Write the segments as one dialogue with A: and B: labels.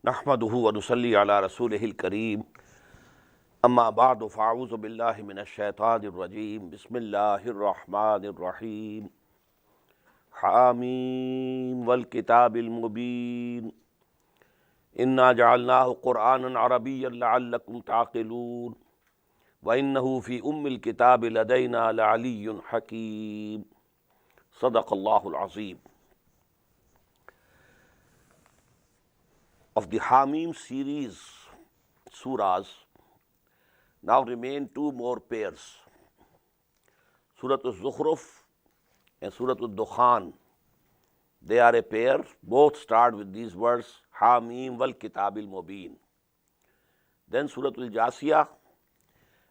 A: नहमदुहु व नुसल्ली अला रसूलिहिल करीम अम्मा बअद फ़अऊज़ु बिल्लाहि मिनश शैतानिर रजीम बिस्मिल्लाहिर रहमानिर रहीम हामीम वल किताबिल मुबीन इन्ना जअलनाहु क़ुरआनन अरबिय्यन लअल्लकुम ताक़िलून व इन्नहु फ़ी उम्मिल किताबि लदैना लअलिय्युन हकीम सदक़ल्लाहुल अज़ीम। Of the Hamim series surahs, now remain two more pairs, Surah ZUKHRUF and Surah DUKHAN. They are a pair, both start with these words, Hamim wal Kitabil Mubin. Then Surah Al-Jasiyah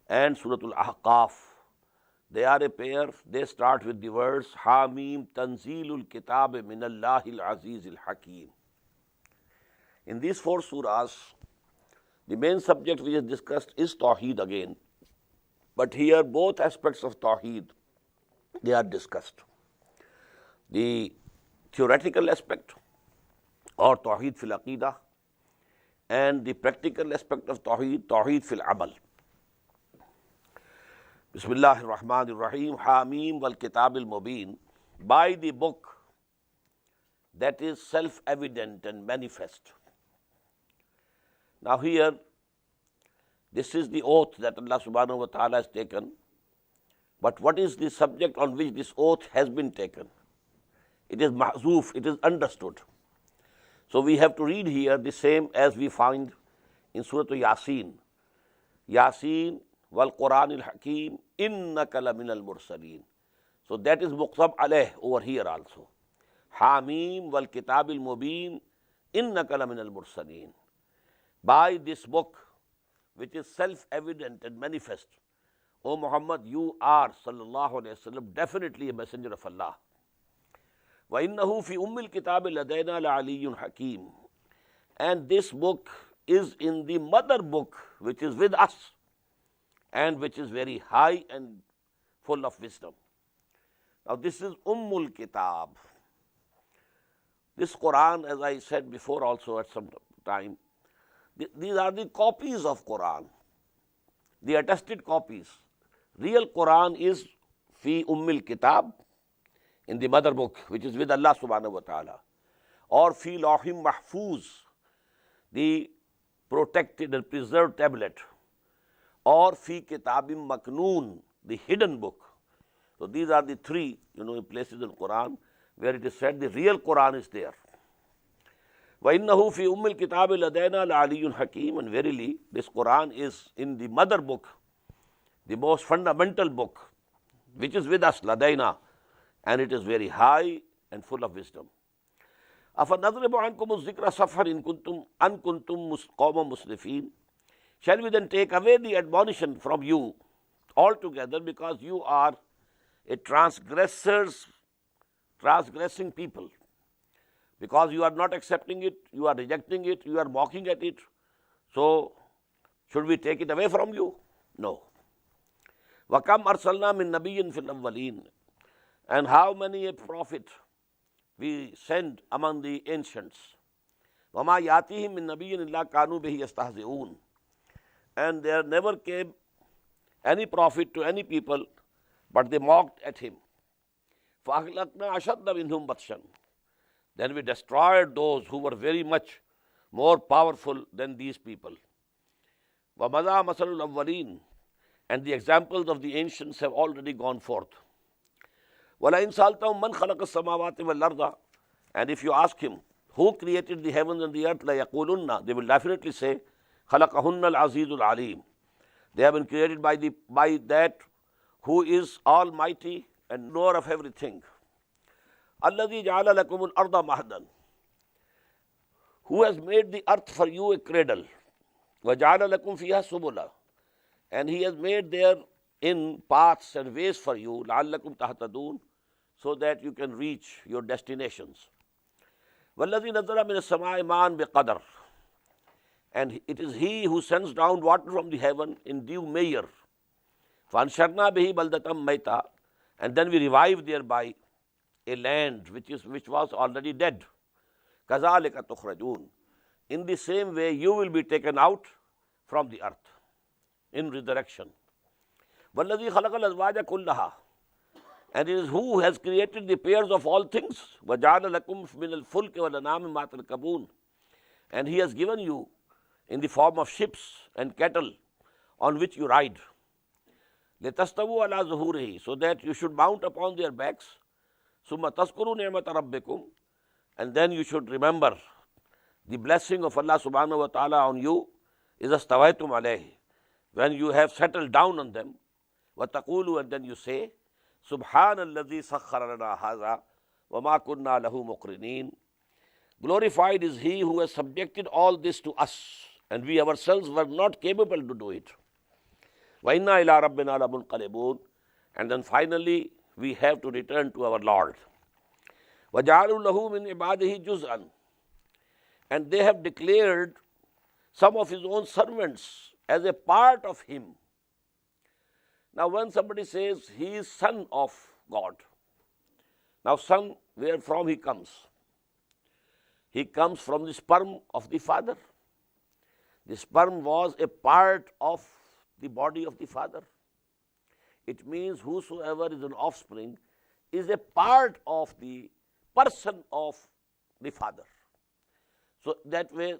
A: and Surah Al-Ahqaf. They are a pair, they start with the words, Hamim Tanzilul Kitab Minallahil Azizil Hakim. In these four surahs, the main subject which is discussed is Tawheed again. But here both aspects of Tawheed, they are discussed. The theoretical aspect or Tawheed fil Aqidah, and the practical aspect of Tawheed, Tawheed fil Amal. Bismillahir Rahmanir Rahim, Hamim wal Kitabil Mubin, by the book that is self-evident and manifest. Now here, this is the oath that Allah subhanahu wa ta'ala has taken, but what is the subject on which this oath has been taken? It is mahzoof, it is understood. So we have to read here the same as we find in Surah Yasin. Yasin wal Quran al-Hakim innaka laminal mursaleen. So that is muqtab alayh over here also. Hamim wal Kitabil Mubin innaka laminal mursaleen. By this book, which is self-evident and manifest, O Muhammad, you are, sallallahu alayhi wa sallam, definitely a messenger of Allah. Wa innahu fi ummil kitabi ladayna la'aliyyun hakim. And this book is in the mother book, which is with us, and which is very high and full of wisdom. Now this is Ummul Kitab. This Quran, as I said before also at some time, these are the copies of Quran, the attested copies. Real Quran is fi Ummil Kitab, in the mother book, which is with Allah subhanahu wa ta'ala, or fi Lawhim Mahfuz, the protected and preserved tablet, or fi Kitabim Maknoon, the hidden book. So these are the three, places in Quran where it is said the real Quran is there. وَإِنَّهُ فِي أُمِّ الْكِتَابِ لَدَيْنَا لَعَلِيٌّ حَكِيمٌ. And verily, this Quran is in the mother book, the most fundamental book, which is with us, لَدَيْنَا, and it is very high and full of wisdom. أَفَنَضْرِبُ عَنْكُمُ الذِّكْرَ صَفْحًا إِن كُنْتُمْ قَوْمًا مُسْرِفِينَ. Shall we then take away the admonition from you altogether, because you are a transgressing people? Because you are not accepting it, you are rejecting it, you are mocking at it. So, should we take it away from you? No. وَكَمْ أَرْسَلْنَا مِن نَبِيٍّ فِي الْأَوَّلِينَ. And how many a prophet we send among the ancients. وَمَا يَأْتِيهِم مِّن نَبِيٍّ إِلَّا كَانُوا بِهِ يَسْتَهْزِئُونَ. And there never came any prophet to any people, but they mocked at him. فَأَهْلَكْنَا أَشَدَّ مِنْهُمْ بَطْشًا. Then we destroyed those who were very much more powerful than these people. وَمَضَى مَثَلُ الْأَوَّلِينَ. And the examples of the ancients have already gone forth. وَلَئِنْ سَأَلْتَهُمْ مَنْ خَلَقَ السَّمَاوَاتِ وَالْأَرْضَ. And if you ask him, who created the heavens and the earth, لَيَقُولُنَّ. They will definitely say, خَلَقَهُنَّ الْعَزِيزُ الْعَلِيمُ. They have been created by that who is almighty and knower of everything. الَّذِي جَعَلَ لَكُمُ الْأَرْضَ مَهْدًا. Who has made the earth for you a cradle. وَجَعَلَ لَكُمْ فِيهَا سُبُلًا. And he has made therein paths and ways for you, لَعَلَّكُمْ تَهْتَدُونَ, so that you can reach your destinations. وَالَّذِي نَزَّلَ مِنَ السَّمَاءِ مَاءً بِقَدَرٍ. And it is he who sends down water from the heaven in due measure. فَأَنْشَرْنَا بِهِ بَلْدَةً مَيْتًا. And then we revive thereby a land which was already dead. كَذَلِكَ تُخْرَجُونَ. in the same way you will be taken out from the earth in resurrection. وَالَّذِي خَلَقَ الْأَزْوَاجَ كُلَّهَا, and it is who has created the pairs of all things. وَجَعَلَ لَكُمْ مِنَ الْفُلْكِ وَالْأَنْعَامِ مَا تَرْكَبُونَ, and He has given you in the form of ships and cattle on which you ride. لِتَسْتَوُوا عَلَى ظُهُورِهِ, so that you should mount upon their backs. ثُمَّ تَذْكُرُوا نِعْمَةَ رَبِّكُمْ, and then you should remember the blessing of Allah subhanahu wa ta'ala on you. إِذَا اسْتَوَيْتُمْ عَلَيْهِ, when you have settled down on them. وَتَقُولُوا, and then you say, سُبْحَانَ الَّذِي سَخَّرَ لَنَا هَذَا وَمَا كُنَّا لَهُ مُقْرِنِينَ, glorified is He who has subjected all this to us, and we ourselves were not capable to do it. وَإِنَّا إِلَىٰ رَبِّنَا لَمُنْقَلِبُونَ, and then finally we have to return to our Lord. وَجَعَلُوا لَهُ مِنْ عِبَادِهِ جُزْءًا, and they have declared some of His own servants as a part of Him. Now when somebody says he is son of God, now son, where from he comes? He comes from the sperm of the father. The sperm was a part of the body of the father. It means whosoever is an offspring is a part of the person of the father. So that way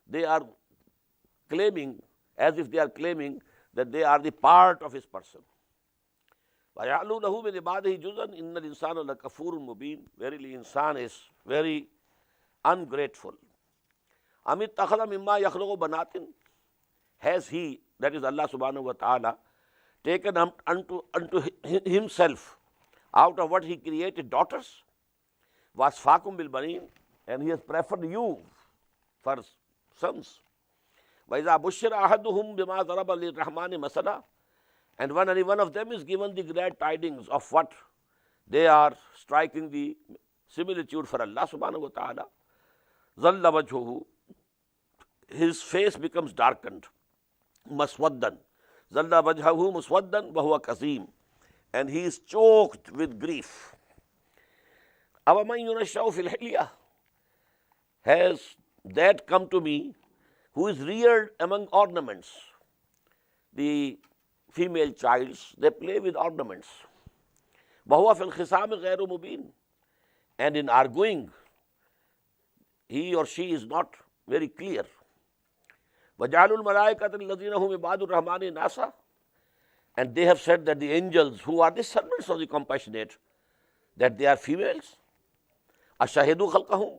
A: they are claiming, as if they are claiming that they are the part of his person. وَيَعْلُوا لَهُ مِنْ عِبَادِهِ جُزْءًا إِنَّ الْإِنسَانَ لَكَفُورٌ مُبِينٌ, verily insan is very ungrateful. أَمِ اتَّخَذَ مِمَّا يَخْلُقُ بَنَاتٍ, has he, that is Allah subhanahu wa ta'ala, taken unto himself out of what he created daughters? وَأَصْفَاكُمْ بِالْبَنِينَ, and he has preferred you for sons. وَإِذَا بُشِّرَ أَحَدُهُمْ بِمَا ضَرَبَ لِلرَّحْمَنِ مَثَلًا, and when any one of them is given the glad tidings of what they are striking the similitude for Allah subhanahu wa ta'ala, ظَلَّ وَجْهُهُ, his face becomes darkened. مَسْوَدًّا, ظَلَّ وَجْهَهُ مُسْوَدًّا وَهُوَ كَظِيمٌ, and he is choked with grief. أَوَمَنْ يُنَشَّأُ فِي الْحِلْيَةِ, has that come to me who is reared among ornaments? The female childs, they play with ornaments. وَهُوَ فِي الْخِصَامِ غَيْرُ مُبِينٍ, and in arguing he or she is not very clear. وَجَعَلُوا الْمَلَائِكَةَ الَّذِينَ هُمْ عِبَادُ الرَّحْمَنِ نَاسًا, and they have said that the angels who are the servants of the compassionate, that they are females. أَشَهِدُوا خَلْقَهُمْ,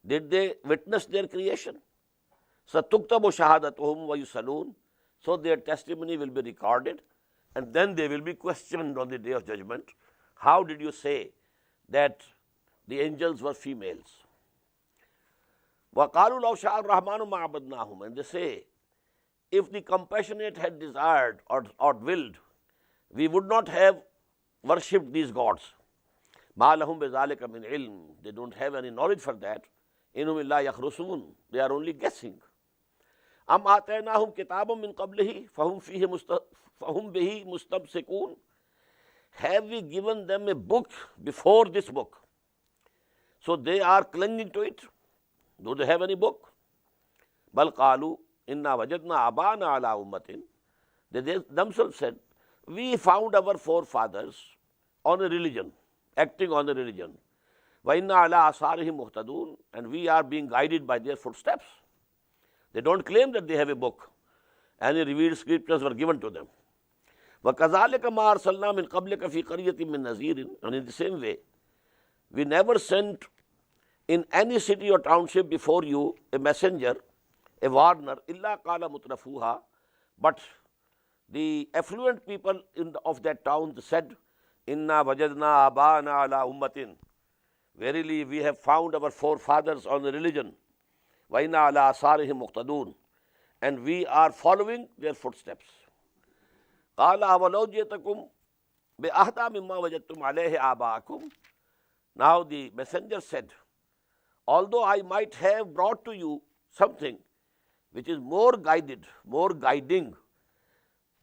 A: did they witness their creation? سَتُكْتَبُ شَهَادَتُهُمْ وَيُسَلُونَ, so their testimony will be recorded, and then they will be questioned on the day of judgment. How did you say that the angels were females? وَقَالُوا لَوْ شَاءَ الرَّحْمَنُ مَا عَبَدْنَاهُمْ, and they say, if the compassionate had desired or willed, we would not have worshipped these gods. مَا لَهُمْ بِذَلِكَ مِنْ عِلْمٍ, they don't have any knowledge for that. إِنْهُمْ إِلَّا يَخْرُصُونَ, they are only guessing. أَمْ آتَيْنَاهُمْ كِتَابًا مِنْ قَبْلِهِ فَهُمْ بِهِ مُسْتَمْسِكُونَ, have we given them a book before this book, so they are clinging to it? Do they have any book? بَلْ قَالُوا إِنَّا وَجَدْنَا آبَانَا عَلَىٰ أُمَّةٍ, they themselves said, we found our forefathers on a religion, acting on a religion. وَإِنَّا عَلَىٰ آثَارِهِمْ مُهْتَدُونَ, and we are being guided by their footsteps. They don't claim that they have a book. Any revealed scriptures were given to them. وَكَذَلِكَ مَا أَرْسَلْنَا مِنْ قَبْلِكَ فِي قَرْيَةٍ مِّن نَذِيرٍ, and in the same way, we never sent in any city or township before you a messenger, a warner, إِلَّا قَالَ مُتْرَفُوهَا, but the affluent people of that town said, إِنَّا وَجَدْنَا آبَانَا عَلَىٰ أُمَّةٍ, verily we have found our forefathers on the religion. وَإِنَّا عَلَىٰ آثَارِهِمْ مُقْتَدُونَ, and we are following their footsteps. قَالَ أَوَلَوْ جِئْتَكُمْ بِأَهْدَىٰ مِمَّا وَجَدْتُمْ عَلَيْهِ آبَاءَكُمْ, now the messenger said, although I might have brought to you something which is more guided, more guiding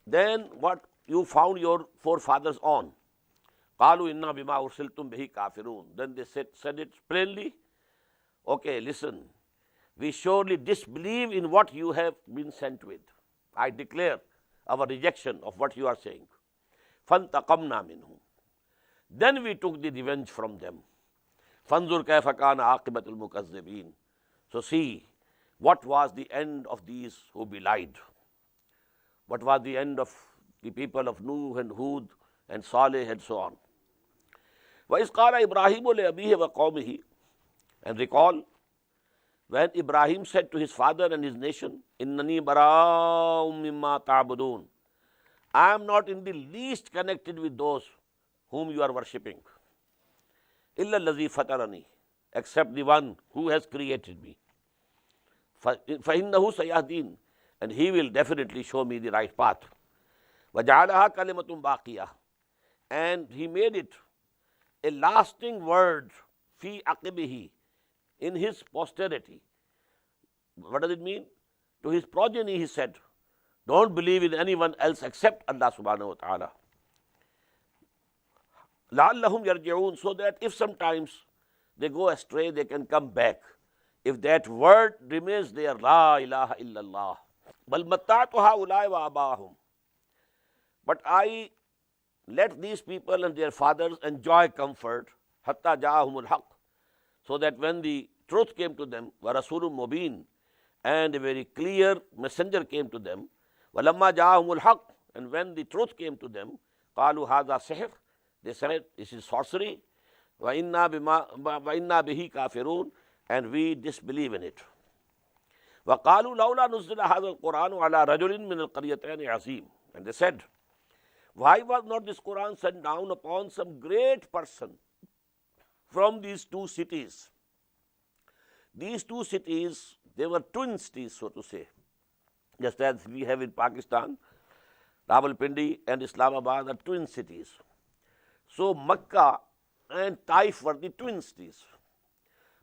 A: than what you found your forefathers on. قَالُوا إِنَّا بِمَا أُرْسِلْتُمْ بِهِ كَافِرُونَ, then they said it plainly, okay, listen, we surely disbelieve in what you have been sent with. I declare our rejection of what you are saying. فَانْتَقَمْنَا مِنْهُمْ. Then we took the revenge from them. فَانْظُرْ كَيْفَ كَانَ عَاقِبَةُ الْمُكَذِّبِينَ. So see, what was the end of these who belied? What was the end of the people of Nuh and Hud and Saleh and so on? وَإِذْ قَالَ إِبْرَاهِيمُ لِأَبِيهِ وَقَوْمِهِ. And recall when Ibrahim said to his father and his nation, إِنَّنِي بَرَاءٌ مِّمَّا تَعْبُدُونَ. I am not in the least connected with those whom you are worshipping. إِلَّا الَّذِي فَطَرَنِي. Except the one who has created me. فَإِنَّهُ سَيَهْدِينِ. And he will definitely show me the right path. وَجَعَلَهَا كَلِمَةٌ بَاقِيَةٌ. And he made it a lasting word, فِي عَقِبِهِ, in his posterity. What does it mean? To his progeny he said, don't believe in anyone else except Allah subhanahu wa ta'ala. لَعَلَّهُمْ يَرْجِعُونَ. So that if sometimes they go astray, they can come back. If that word remains there, La ilaha illallah. بَلْ مَتَّعْتُ هَؤُلَاءِ وَآبَاءَهُمْ. But I let these people and their fathers enjoy comfort, حَتَّى جَاءَهُمُ الْحَقِّ. So that when the truth came to them, وَرَسُولٌ مُبِينٌ, and a very clear messenger came to them, وَلَمَّا جَاءَهُمُ الْحَقِّ. And when the truth came to them, قَالُوا هَذَا سِحْرٌ. They said, this is sorcery. وَإِنَّا بِهِ كَافِرُونَ. And we disbelieve in it. وَقَالُوا لَوْلَا نُزِّلَ هَذَا الْقُرْآنُ عَلَى رَجُلٍ مِّنَ الْقَرْيَتَيْنِ عَظِيمٍ. And they said, why was not this Quran sent down upon some great person from these two cities? These two cities, they were twin cities, so to say. Just as we have in Pakistan, Rawalpindi and Islamabad are twin cities. So Makkah and Taif were the twin cities,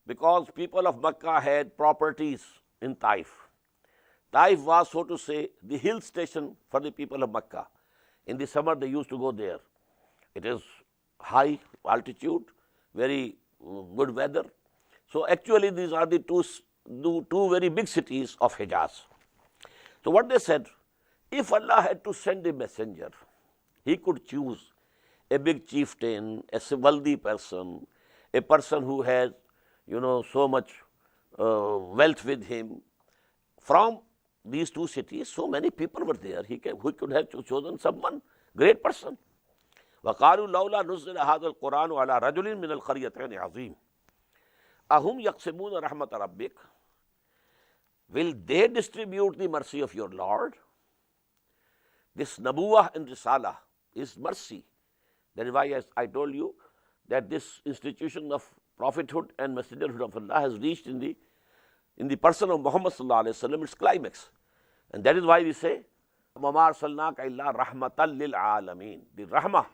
A: because people of Makkah had properties in Taif. Taif was, so to say, the hill station for the people of Makkah. In the summer they used to go there. It is high altitude, very good weather. So actually these are the two very big cities of Hijaz. So what they said, if Allah had to send a messenger, he could choose a big chieftain, a wealthy person, a person who has, so much wealth with him. From these two cities, so many people were there. He could have chosen someone, great person. وَقَالُوا لَوْلَا نُزِّلَ هَذَا الْقُرْآنُ عَلَى رَجُلٍ مِّنَ الْقَرْيَتَيْنِ عَظِيمٍ أَهُمْ يَقْسِمُونَ رَحْمَةَ رَبِّكَ. Will they distribute the mercy of your Lord? This Nabuwah and Risalah is mercy. That is why, as I told you, that this institution of prophethood and messengerhood of Allah has reached in the person of Muhammad sallallahu alaihi wasallam its climax. And that is why we say, وَمَا أَرْسَلْنَاكَ إِلَّا رَحْمَةً لِلْعَالَمِينَ. The rahmah,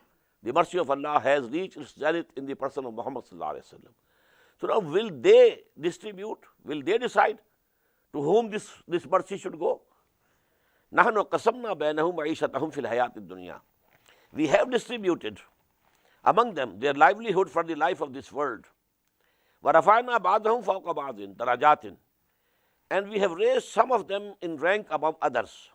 A: the mercy of Allah has reached its zenith in the person of Muhammad sallallahu alaihi wasallam. So now will they distribute, will they decide to whom this mercy should go? نَحْنُ قَسَمْنَا بَيْنَهُمْ مَعِيشَتَهُمْ فِي الْحَيَاةِ الدُّنْيَا. We have distributed among them their livelihood for the life of this world. وَرَفَعْنَا بَعْضَهُمْ فَوْقَ بَعْضٍ دَرَجَاتٍ. And we have raised some of them in rank above others.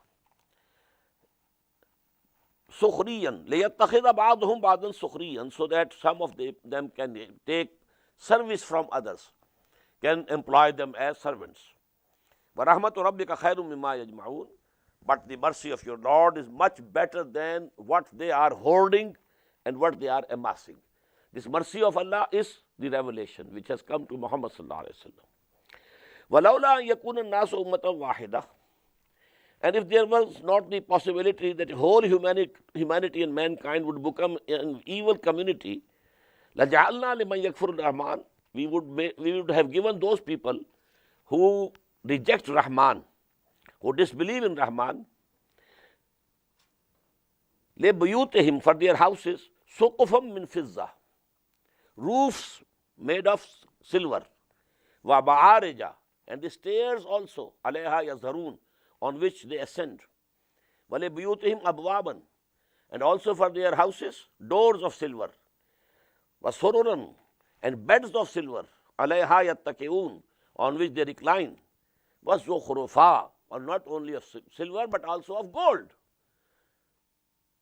A: سُخْرِيًّا لِيَتَّخِذَ بَعْضُهُمْ بَعْضًا سُخْرِيًّا. So that some of them can take service from others, can employ them as servants. وَرَحْمَةُ رَبِّكَ خَيْرٌ مِّمَّا يَجْمَعُونَ. But the mercy of your Lord is much better than what they are hoarding and what they are amassing. This mercy of Allah is the revelation which has come to Muhammad sallallahu alaihi wasallam. وَلَوْلَا أَن يَكُونَ النَّاسُ أُمَّةً وَاحِدَةً. And if there was not the possibility that whole humanity and mankind would become an evil community, لَجَعَلْنَا لِمَنْ يَكْفُرُ الرَّحْمَنِ. We would have given those people who reject Rahman, who disbelieve in Rahman, لِبُيُوتِهِمْ, for their houses, سُقُفًا مِّن فِضَّةٍ, roofs made of silver, وَمَعَارِجَ, and the stairs also, عَلَيْهَا يَظْهَرُونَ, on which they ascend, وَلِبُيُوتِهِمْ أَبْوَابًا, and also for their houses, doors of silver, وَسُرُرًا, and beds of silver, عَلَيْهَا يَتَّكِئُونَ, on which they recline, was ZUKHRUF, or not only of silver but also of gold.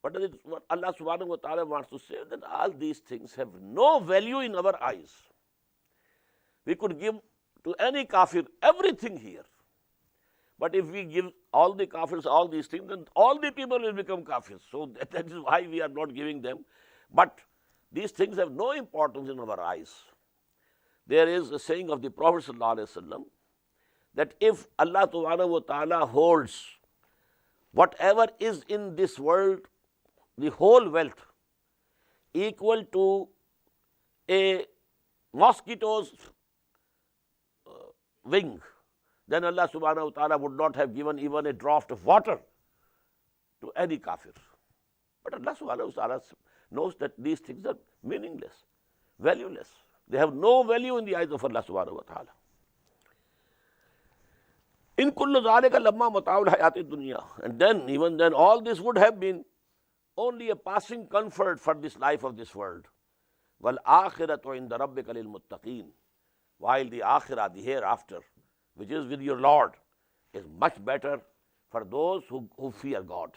A: What Allah subhanahu wa ta'ala wants to say? That all these things have no value in our eyes. We could give to any kafir everything here. But if we give all the kafirs all these things, then all the people will become kafirs. So that is why we are not giving them. But these things have no importance in our eyes. There is a saying of the Prophet sallallahu alaihi wasallam that if Allah subhanahu wa ta'ala holds whatever is in this world, the whole wealth, equal to a mosquito's wing, then Allah subhanahu wa ta'ala would not have given even a draught of water to any kafir. But Allah subhanahu wa ta'ala knows that these things are meaningless, valueless. They have no value in the eyes of Allah subhanahu wa ta'ala. In kullu dhalika lamma mata'ul hayati dunya. And then, even then, all this would have been only a passing comfort for this life of this world. Wal akhiratu inda rabbika lil muttaqin. While the akhirah, the hereafter, which is with your Lord, is much better for those who fear God.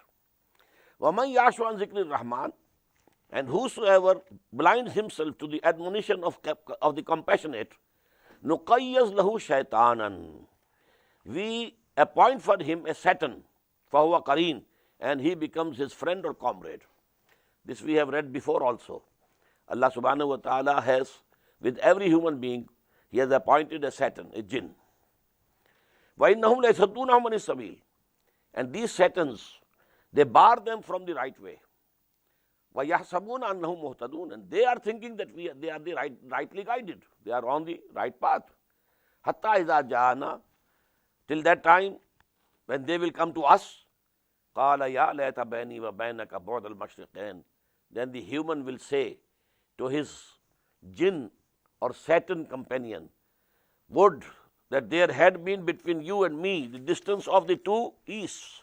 A: وَمَنْ يَعْشُ عَنْ ذِكْرِ الرَّحْمَنِ. And whosoever blinds himself to the admonition of the compassionate, نُقَيَّزْ لَهُ شَيْطَانًا. We appoint for him a Satan, فَهُوَ قَرِينٌ, and he becomes his friend or comrade. This we have read before also. Allah subhanahu wa ta'ala has, with every human being, He has appointed a Satan, a jinn. وَإِنَّهُمْ لَيَصُدُّونَهُمْ عَنِ السَّبِيلِ. And these Satans, they bar them from the right way. وَيَحْسَبُونَ أَنَّهُمْ مُهْتَدُونَ. And they are thinking that they are the rightly guided. They are on the right path. حَتَّى إِذَا جَاءَنَا. Till that time, when they will come to us, قَالَ يَا لَيْتَ بَيْنِي وَبَيْنَكَ بُعْدَ الْمَشْرِقَيْنِ. Then the human will say to his jinn or Satan companion, would that there had been between you and me the distance of the two easts.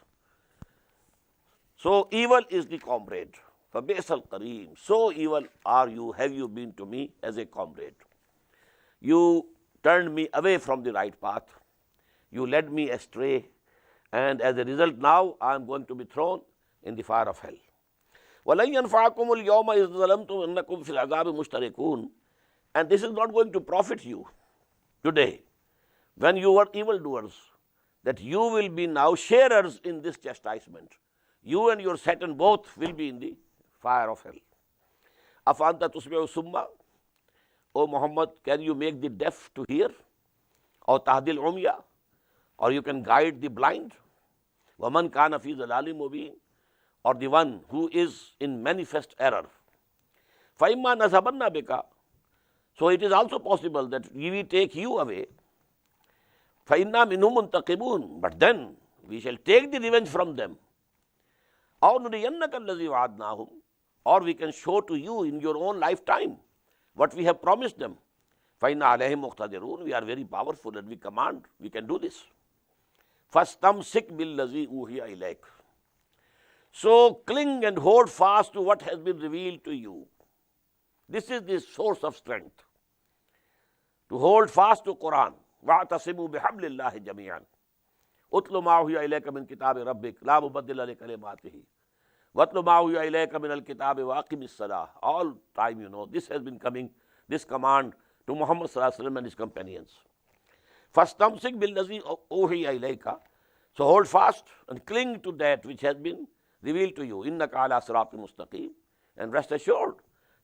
A: So evil is the comrade. فَبِئْسَ الْقَرِينُ. So evil have you been to me as a comrade. You turned me away from the right path. You led me astray. And as a result, now I am going to be thrown in the fire of hell. وَلَنْ يَنْفَعَكُمُ الْيَوْمَ إِذْ ظَلَمْتُمْ إِنَّكُمْ فِي الْعَذَابِ مُشْتَرِكُونَ. And this is not going to profit you today, when you were evildoers, that you will be now sharers in this chastisement. You and your Satan both will be in the fire of hell. أَفَأَنْتَ تُسْمِعُ الصُّمَّ. O Muhammad, can you make the deaf to hear? Or تَهْدِي الْعُمْيَ. Or you can guide the blind. وَمَنْ كَانَ فِي ضَلَالٍ مُبِينٍ. Or the one who is in manifest error. فَإِمَّا نَذْهَبَنَّ بِكَ. So it is also possible that we will take you away. فَإِنَّا مِنْهُمْ مُنْتَقِمُونَ. But then we shall take the revenge from them. أَوْ نُرِيَنَّكَ الَّذِي وَعَدْنَاهُمْ. Or we can show to you in your own lifetime what we have promised them. فَإِنَّا عَلَيْهِمْ مُقْتَدِرُونَ. We are very powerful and we command, we can do this. فَاسْتَمْسِكْ بِالَّذِي أُوحِيَ إِلَيْكَ. So cling and hold fast to what has been revealed to you. This is the source of strength. To hold fast to Quran. وَاعْتَصِمُوا بِحَبْلِ اللَّهِ جَمِيعًا. أُتْلُ مَا أُوحِيَ إِلَيْكَ مِنْ كِتَابِ رَبِّكَ لَا مُبَدِّلَ لِكَلِمَاتِهِ وَاتْلُ مَا أُوحِيَ إِلَيْكَ مِنَ الْكِتَابِ وَأَقِمِ الصَّلَاةَ. All time, you know, this has been coming, this command to Muhammad sallallahu alaihi wasallam and his companions. فَاسْتَمْسِكْ بِالَّذِي أُوحِيَ إِلَيْكَ. So hold fast and cling to that which has been revealed to you. إِنَّكَ عَلَى صِرَاطٍ مُسْتَقِيمٍ. And rest assured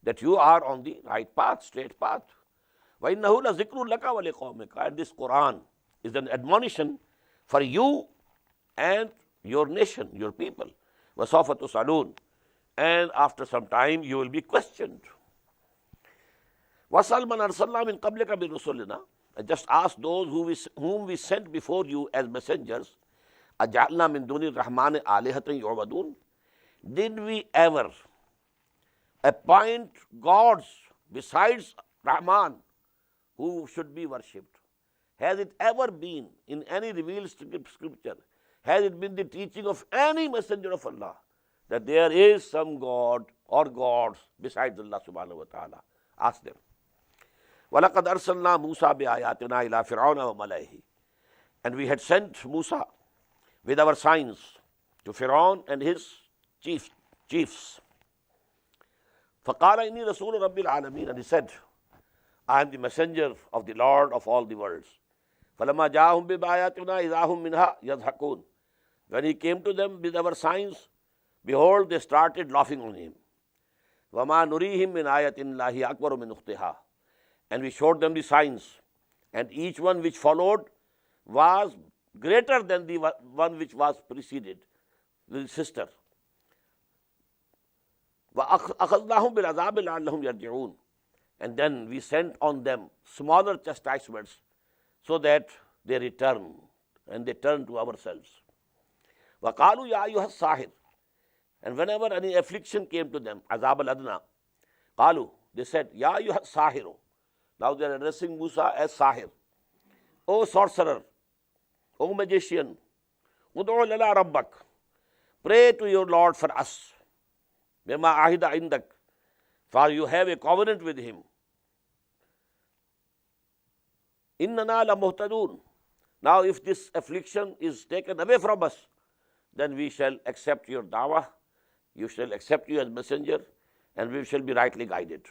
A: that you are on the right path, straight path. وَإِنَّهُ لَذِكْرٌ لَكَ وَلِقَوْمِكَ. And this Quran is an admonition for you and your nation, your people. وَسَوْفَ تُسْأَلُونَ. And after some time you will be questioned. وَسَلْ مَنْ أَرْسَلْنَا مِنْ قَبْلِكَ بِرُسُلِنَا. Just ask those whom we sent before you as messengers. أَجَعَلْنَا مِنْ دُونِ الرَّحْمَنِ آلِهَةً يُعْبَدُونَ. Did we ever appoint gods besides Rahman who should be worshipped? Has it ever been in any revealed scripture, has it been the teaching of any messenger of Allah that there is some God or gods besides Allah subhanahu wa ta'ala? Ask them. وَلَقَدْ أَرْسَلْنَا مُوسَى بِآيَاتِنَا إِلَىٰ فِرْعَوْنَ وَمَلَئِهِ. And we had sent Musa with our signs to Pharaoh and his chiefs. فَقَالَ إِنِّي رَسُولُ رَبِّ الْعَالَمِينَ, and he said, I am the messenger of the Lord of all the worlds. فَلَمَّا جَاءَهُم بِآيَاتِنَا إِذَا هُم مِّنْهَا يَضْحَكُونَ. When he came to them with our signs, behold, they started laughing on him. وَمَا نُرِيهِم مِّنْ آيَةٍ اللَّهِ أَكْبَرُ مِنْ أُخْتِهَا. And we showed them the signs, and each one which followed was greater than the one which was preceded, the sister. وَأَخَذْنَاهُمْ بِالْعَذَابِ لَعَلَّهُمْ يَرْجِعُونَ. And then we sent on them smaller chastisements so that they return, and they turn to ourselves. وَقَالُوا يَا أَيُّهَا السَّاحِرُ. And whenever any affliction came to them, azab al-adna, qalu, they said, Ya ayyuha sahiru. Now they are addressing Musa as Sahir. O sorcerer, O magician, ud'u lana rabbak. Pray to your Lord for us. Bima ahida indak. For you have a covenant with him. Innana la muhtadun. Now if this affliction is taken away from us, then we shall accept your da'wah, you shall accept you as messenger, and we shall be rightly guided.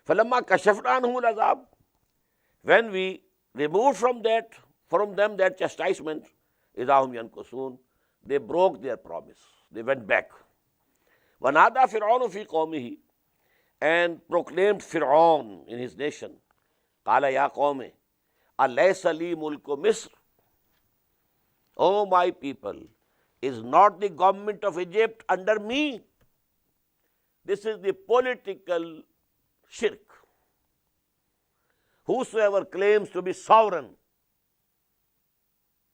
A: فَلَمَّا كَشَفْنَا عَنْهُمُ الْعَذَابَ. When we removed from them that chastisement, إِذَا هُمْ يَنْكُثُونَ, they broke their promise, they went back. وَنَادَى فِرْعَوْنُ فِي قَوْمِهِ. And proclaimed Fir'aun in his nation, قَالَ يَا قَوْمِ أَلَيْسَ لِي مُلْكُ مِصْرَ. O my people, is not the government of Egypt under me? This is the political shirk. Whosoever claims to be sovereign,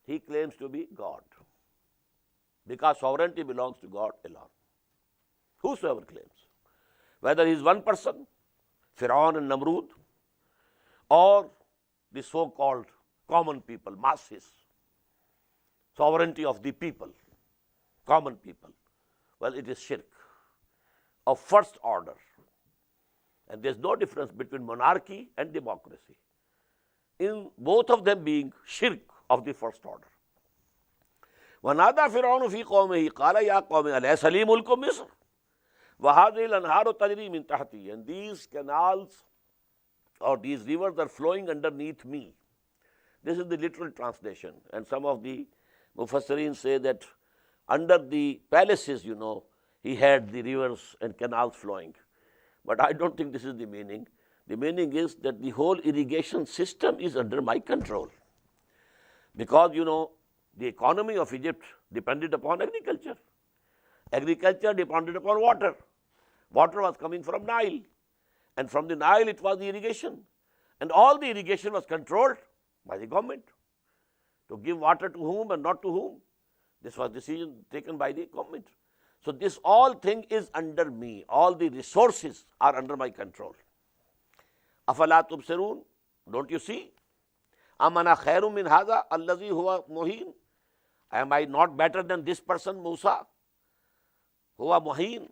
A: he claims to be God, because sovereignty belongs to God alone. Whosoever claims, whether he is one person, Fir'aun and Namrud, or the so-called common people, masses, sovereignty of the people, common people, well, it is shirk of first order. And there is no difference between monarchy and democracy, in both of them being shirk of the first order. وَنَادَى فِرْعَوْنُ فِي قَوْمِهِ قَالَ يَا قَوْمِ أَلَيْسَ لِي مُلْكُ مِصْرَ وَهَٰذِهِ الْأَنْهَارُ تَجْرِي مِن تَحْتِي. And these canals or these rivers are flowing underneath me. This is the literal translation. And some of the Mufassirin say that under the palaces, he had the rivers and canals flowing. But I don't think this is the meaning. The meaning is that the whole irrigation system is under my control. Because, the economy of Egypt depended upon agriculture. Agriculture depended upon water. Water was coming from Nile. And from the Nile it was the irrigation. And all the irrigation was controlled by the government. To give water to whom and not to whom, this was decision taken by the government. So this all thing is under me. All the resources are under my control. أَفَلَا تُبْصِرُونَ. Don't you see? أَمَنَا خَيْرٌ مِّنْ هَذَا الَّذِي هُوَ مُهِينٌ. Am I not better than this person, Musa? Huwa muhin.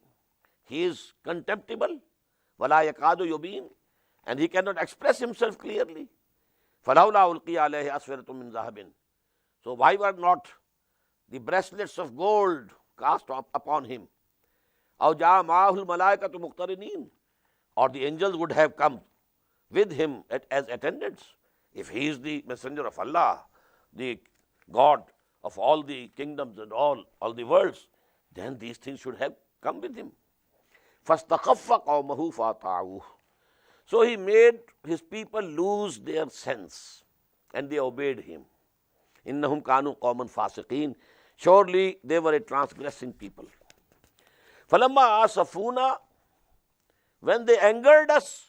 A: He is contemptible. وَلَا يَكَادُ يُبِينُ. And he cannot express himself clearly. فَلَوْلَا أُلْقِيَ عَلَيْهِ أَسْوِرَةٌ مِّن ذَهَبٍ. So why were not the bracelets of gold cast upon him? أَوْ جَاءَ مَعَهُ الْمَلَائِكَةُ مُقْتَرِنِينَ. Or the angels would have come with him as attendants. If he is the messenger of Allah, the God of all the kingdoms and all the worlds, then these things should have come with him. فَاسْتَخَفَّ قَوْمَهُ فَأَطَاعُوهُ. So he made his people lose their sense, and they obeyed him. إِنَّهُمْ كَانُوا قَوْمًا فَاسِقِينَ. Surely they were a transgressing people. فَلَمَّا آسَفُونَا. When they angered us,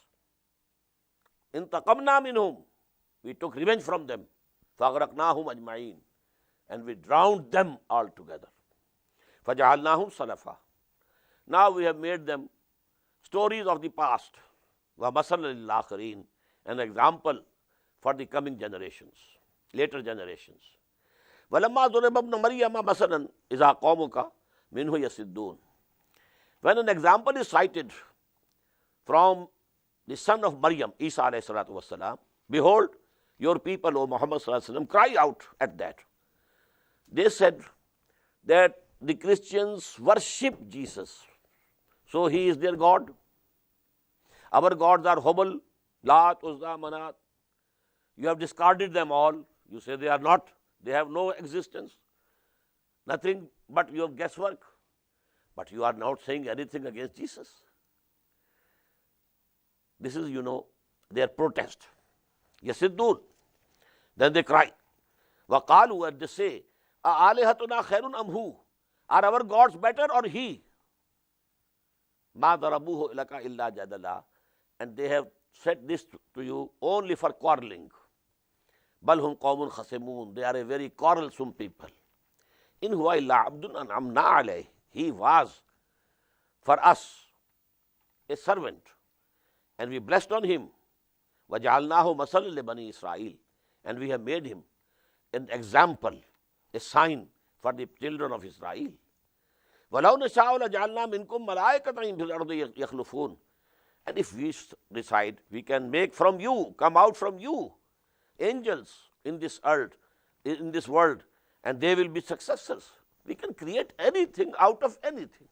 A: انتقمنا منهم. We took revenge from them. فَأَغْرَقْنَاهُمْ أَجْمَعِينَ. And we drowned them altogether. فَجَعَلْنَاهُمْ سَلَفًا. Now we have made them stories of the past. وَمَثَلًا لِلْآخِرِينَ. An example for the coming generations, later generations. وَلَمَّا ضُرِبَ ابْنُ مَرْيَمَ مَثَلًا إِذَا قَوْمُكَ مِنْهُ يَصِدُّونَ. When an example is cited from the son of Maryam, Isa alayhi salatu wassalam, behold, your people, O Muhammad sallallahu alaihi wasallam, cry out at that. They said that the Christians worship Jesus, so he is their God. Our gods are Hubal, Lat, Uzza, Manat. You have discarded them all. You say they are not, they have no existence, nothing but your guesswork. But you are not saying anything against Jesus. This is, their protest. Yasiddun. Then they cry. Waqalu, and they say, A'alihatuna khairun amhu? Are our gods better or he? Ma darabuhu ilaka illa jadala. And they have said this to you only for quarreling. Bal hum qawmun khasimun. They are a very quarrelsome people. In huwa illa abdun an'amna alayh. He was for us a servant, and we blessed on him. وَجَعَلْنَاهُ مَثَلًا لِبَنِي إِسْرَائِيلِ. And we have made him an example, a sign for the children of Israel. وَلَوْ نَشَاءُ لَجَعَلْنَا مِنْكُمْ مَلَائِكَةً فِي الْأَرْضِ يَخْلُفُونَ. And if we decide, we can make from you, come out from you, angels in this earth, in this world, and they will be successors. We can create anything out of anything.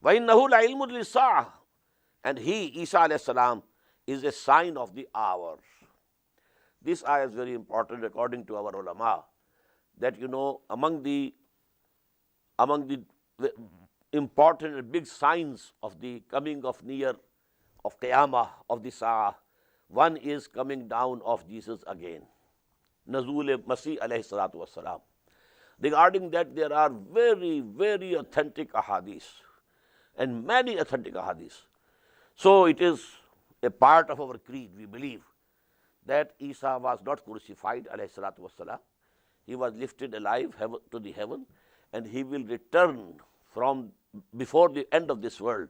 A: وَإِنَّهُ لَعِلْمٌ لِلسَّاعَةِ. And he, Isa alayhi salam, is a sign of the hour. This ayah is very important according to our ulama, that among the important and big signs of the coming of near of Qiyamah, of the Sa'ah, one is coming down of Jesus again. Nazul Masih alayhi salatu wassalam. Regarding that, there are very, very authentic ahadith and many authentic ahadith. So it is a part of our creed. We believe that Isa was not crucified, alayhi salatu wassalam. He was lifted alive to the heaven, and he will return from before the end of this world,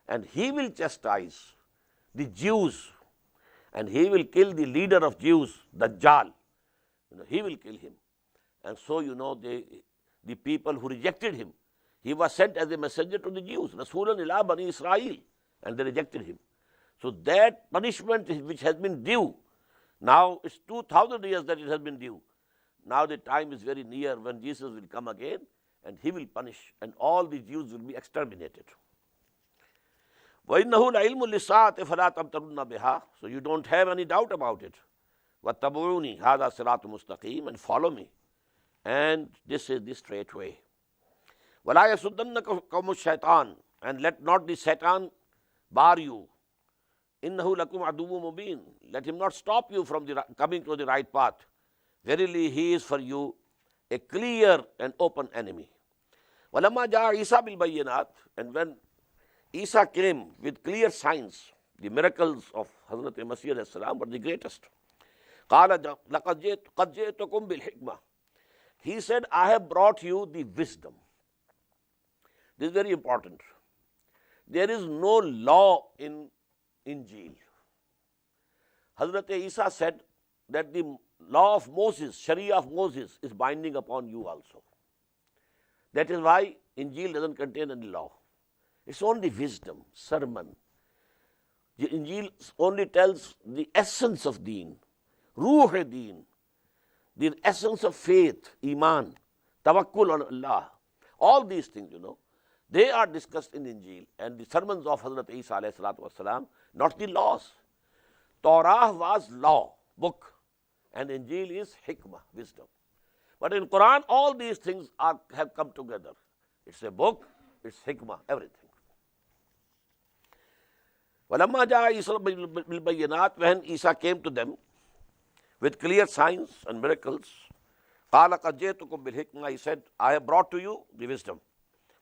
A: and he will chastise the Jews, and he will kill the leader of Jews, Dajjal. He will kill him. And so, the people who rejected him, he was sent as a messenger to the Jews, Rasulan ila Bani Israel, and they rejected him. So that punishment which has been due, now it's 2000 years that it has been due. Now the time is very near when Jesus will come again, and he will punish, and all the Jews will be exterminated. وَإِنَّهُ لَعِلْمٌ لِلسَّاعَةِ فَلَا تَمْتَرُنَّ بِهَا. So you don't have any doubt about it. وَاتَّبِعُونِي هَذَا صِرَاطٌ مُسْتَقِيمٌ. And follow me. And this is the straight way. وَلَا يَسُدَّنَّكُمُ الشَّيْطَانُ. And let not the Satan bar you. إِنَّهُ لَكُمْ عَدُوٌّ مُبِينٌ. Let him not stop you from coming to the right path. Verily, he is for you a clear and open enemy. وَلَمَّا جَاءَ عِيسَى بِالْبَيِّنَاتِ. And when Isa came with clear signs, the miracles of Hazrat Masih alayhi salam were the greatest. قَالَ لَقَدْ جِئْتُكُمْ بِالْحِكْمَةِ. He said, I have brought you the wisdom. This is very important. There is no law in Injil. Hazrat Isa said that the law of Moses, Sharia of Moses, is binding upon you also. That is why Injil doesn't contain any law. It's only wisdom, sermon. The Injil only tells the essence of deen, ruh-e-deen, the essence of faith, iman, tawakkul on Allah. All these things, they are discussed in Injil and the sermons of Hazrat Isa alayhi salatu wasalam, not the laws. Torah was law, book, and Injil is hikmah, wisdom. But in Quran, all these things have come together. It's a book, it's hikmah, everything. وَلَمَّا جَاءَ عِيسَى بِالْبَيِّنَاتِ. When Isa came to them with clear signs and miracles, قَالَ قَدْ جِئْتُكُمْ بِالْحِكْمَةِ. He said, I have brought to you the wisdom.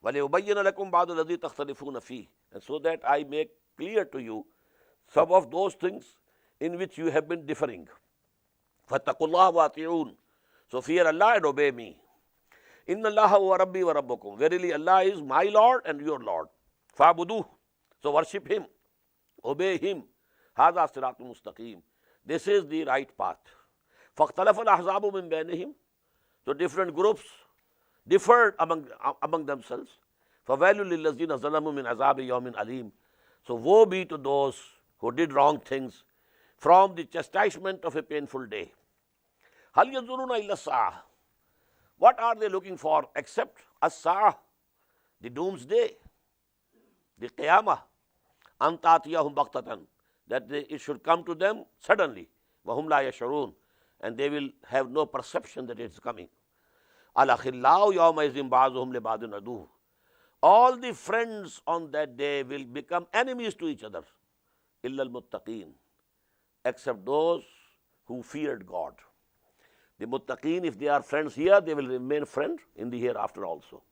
A: وَلِيُبَيِّنَ لَكُمْ بَعْضَ الَّذِي تَخْتَلِفُونَ فِيهِ. And so that I make clear to you some of those things in which you have been differing. فَاتَّقُوا اللَّهَ وَأَطِيعُونَ. So fear Allah and obey me. إِنَّ اللَّهَ هُوَ رَبِّي وَرَبُّكُمْ. Verily Allah is my Lord and your Lord. فَاعْبُدُوهُ. So worship him. Obey him. هَذَا صِرَاطٌ مُسْتَقِيمٌ. This is the right path. فَاخْتَلَفَ الْأَحْزَابُ مِنْ بَيْنِهِمْ. So different groups differed among themselves. فَوَيْلٌ لِلَّذِينَ ظَلَمُوا مِنْ عَذَابِ يَوْمٍ أَلِيمٍ. So woe be to those who did wrong things from the chastisement of a painful day. Hal yanzuruna illa as-sa'ah. What are they looking for except as-sa'ah, the doomsday, the qiyamah, an ta'tiyahum baghtatan, that it should come to them suddenly, wa hum la yash'urun, and they will have no perception that it's coming. Al-akhillau yawma izin ba'duhum li ba'din adu. All the friends on that day will become enemies to each other, illa al-muttaqeen, except those who feared God. The muttaqeen, if they are friends here, they will remain friends in the hereafter also.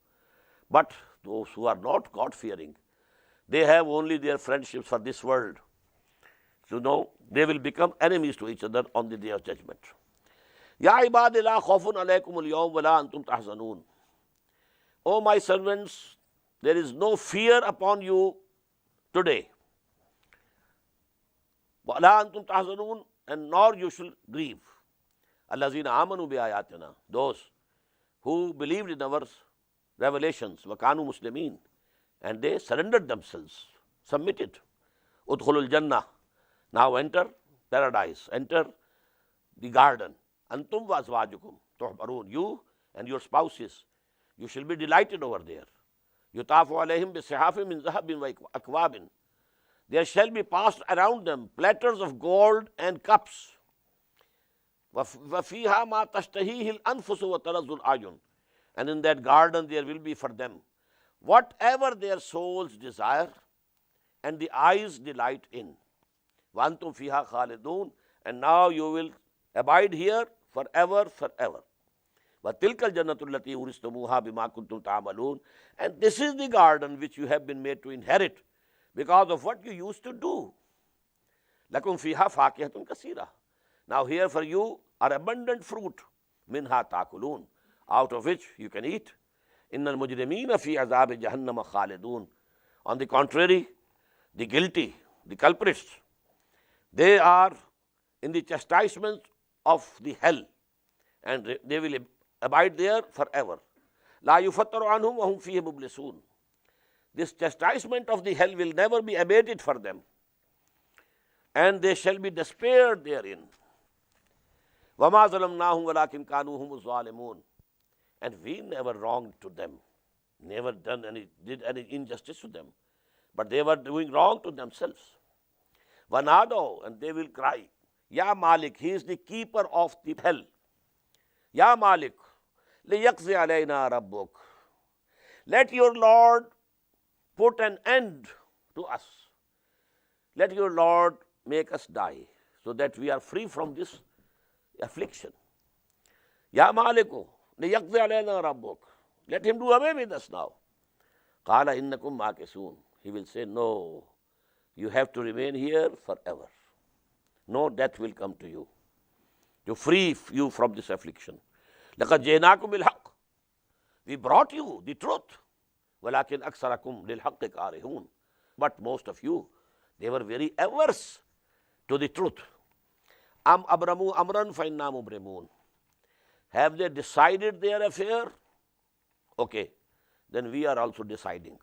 A: But those who are not God-fearing, they have only their friendships for this world. So no, they will become enemies to each other on the day of judgment. Ya ibadi la khawfun alaykum al-yawm wa la antum tahzanun. O my servants, there is no fear upon you today. Wa la antum tahzanun, and nor you shall grieve. Allazina amanu bi ayatina, those who believed in our revelations, wa kanu muslimin, and they surrendered themselves, submitted. Udkhulul jannah, now enter paradise, enter the garden. Antum wa azwajukum tuhbarun, you and your spouses, you shall be delighted over there. Yutafu alayhim bi sihafin min zahabin wa akwabin. There shall be passed around them platters of gold and cups. وَفِيهَا مَا تَشْتَهِيهِ الْأَنفُسُ وَتَلَذُّ الْأَعْيُنُ. And in that garden there will be for them whatever their souls desire and the eyes delight in. وَأَنْتُمْ فِيهَا خَالِدُونَ. And now you will abide here forever, forever. وَتِلْكَ الْجَنَّةُ الَّتِي أُورِثْتُمُوهَا بِمَا كُنْتُمْ تَعْمَلُونَ. And this is the garden which you have been made to inherit because of what you used to do. لَكُمْ فِيهَا فَاكِهَةٌ كَثِيرَةٌ. Now here for you are abundant fruit, minha ta'kulun, out of which you can eat. Innal mujrimina fi azab jahannam khalidun. On the contrary, the guilty, the culprits, they are in the chastisement of the hell, and they will abide there forever. La yufattaru anhum wa hum fihi mublisun. This chastisement of the hell will never be abated for them, and they shall be despaired therein. وَمَا ظَلَمْنَاهُمْ وَلَكِنْ كَانُوا هُمُ الظَّالِمُونَ. And we never wronged to them, never did any injustice to them, but they were doing wrong to themselves. وَنَادَوْا, and they will cry, Ya Malik, he is the keeper of the hell. Ya Malik, لِيَقْضِ عَلَيْنَا رَبُّكَ. Let your Lord put an end to us. Let your Lord make us die so that we are free from this affliction. Ya Maliku, liyaqdi alayna rabbuk. Let him do away with us now. Qala innakum makisun. He will say, no, you have to remain here forever. No death will come to you to free you from this affliction. Laqad jaynakum bil haqq. We brought you the truth. Walakin aksarakum lil haqqi karihun. But most of you, they were very averse to the truth. Am abramu amran fa inna mubrimun. Have they decided their affair? Okay, then we are also deciding.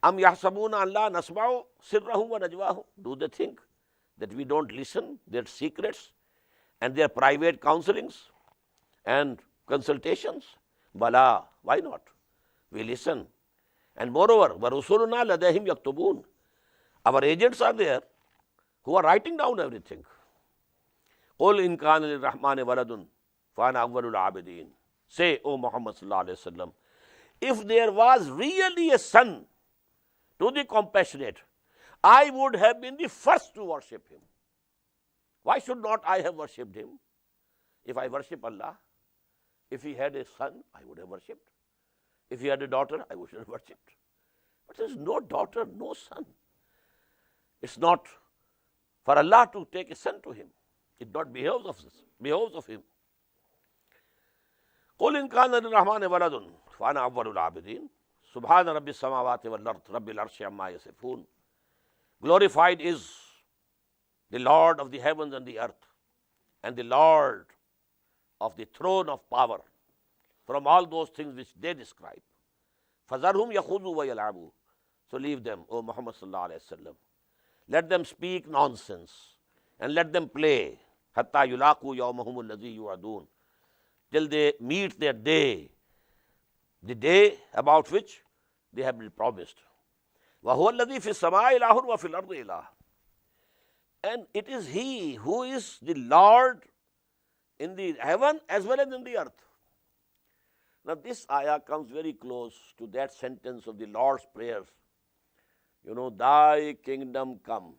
A: Am yahsabuna an la nasma'u sirrahum wa najwahum. Do they think that we don't listen their secrets and their private counselings and consultations? Bala, why not? We listen. And moreover, wa rusuluna ladayhim yaktubun. Our agents are there who are writing down everything. Qul in kana lirrahmani waladun fa ana awwalul abidin. Say, O Muhammad sallallahu alaihi wasallam, if there was really a son to the compassionate, I would have been the first to worship him. Why should not I have worshipped him? If I worship Allah, if he had a son, I would have worshipped. If he had a daughter, I would have worshipped. But there is no daughter, no son. It's not for Allah to take a son to him. It not behoves of him. قُلْ إِنْ كَانَ لِلرَّحْمَنِ وَلَدٌ فَأَنَا أَوَّلُ الْعَابِدِينَ سُبْحَانَ رَبِّ السَّمَاوَاتِ وَالْأَرْضِ رَبِّ الْعَرْشِ عَمَّا يَصِفُونَ. Glorified is the Lord of the heavens and the earth, and the Lord of the throne of power, from all those things which they describe. فَذَرْهُمْ يَخُوضُوا وَيَلْعَبُوا. So leave them, O Muhammad sallallahu alaihi wasallam. Let them speak nonsense and let them play. Hatta yulaqu yawmahum alladhi yu'adun, till they meet their day, the day about which they have been promised. Wa huwa alladhi fi as-samaa'i ilahun wa fil ardi ilah. And it is He who is the Lord in the heaven as well as in the earth. Now this ayah comes very close to that sentence of the Lord's Prayer. You know, Thy kingdom come,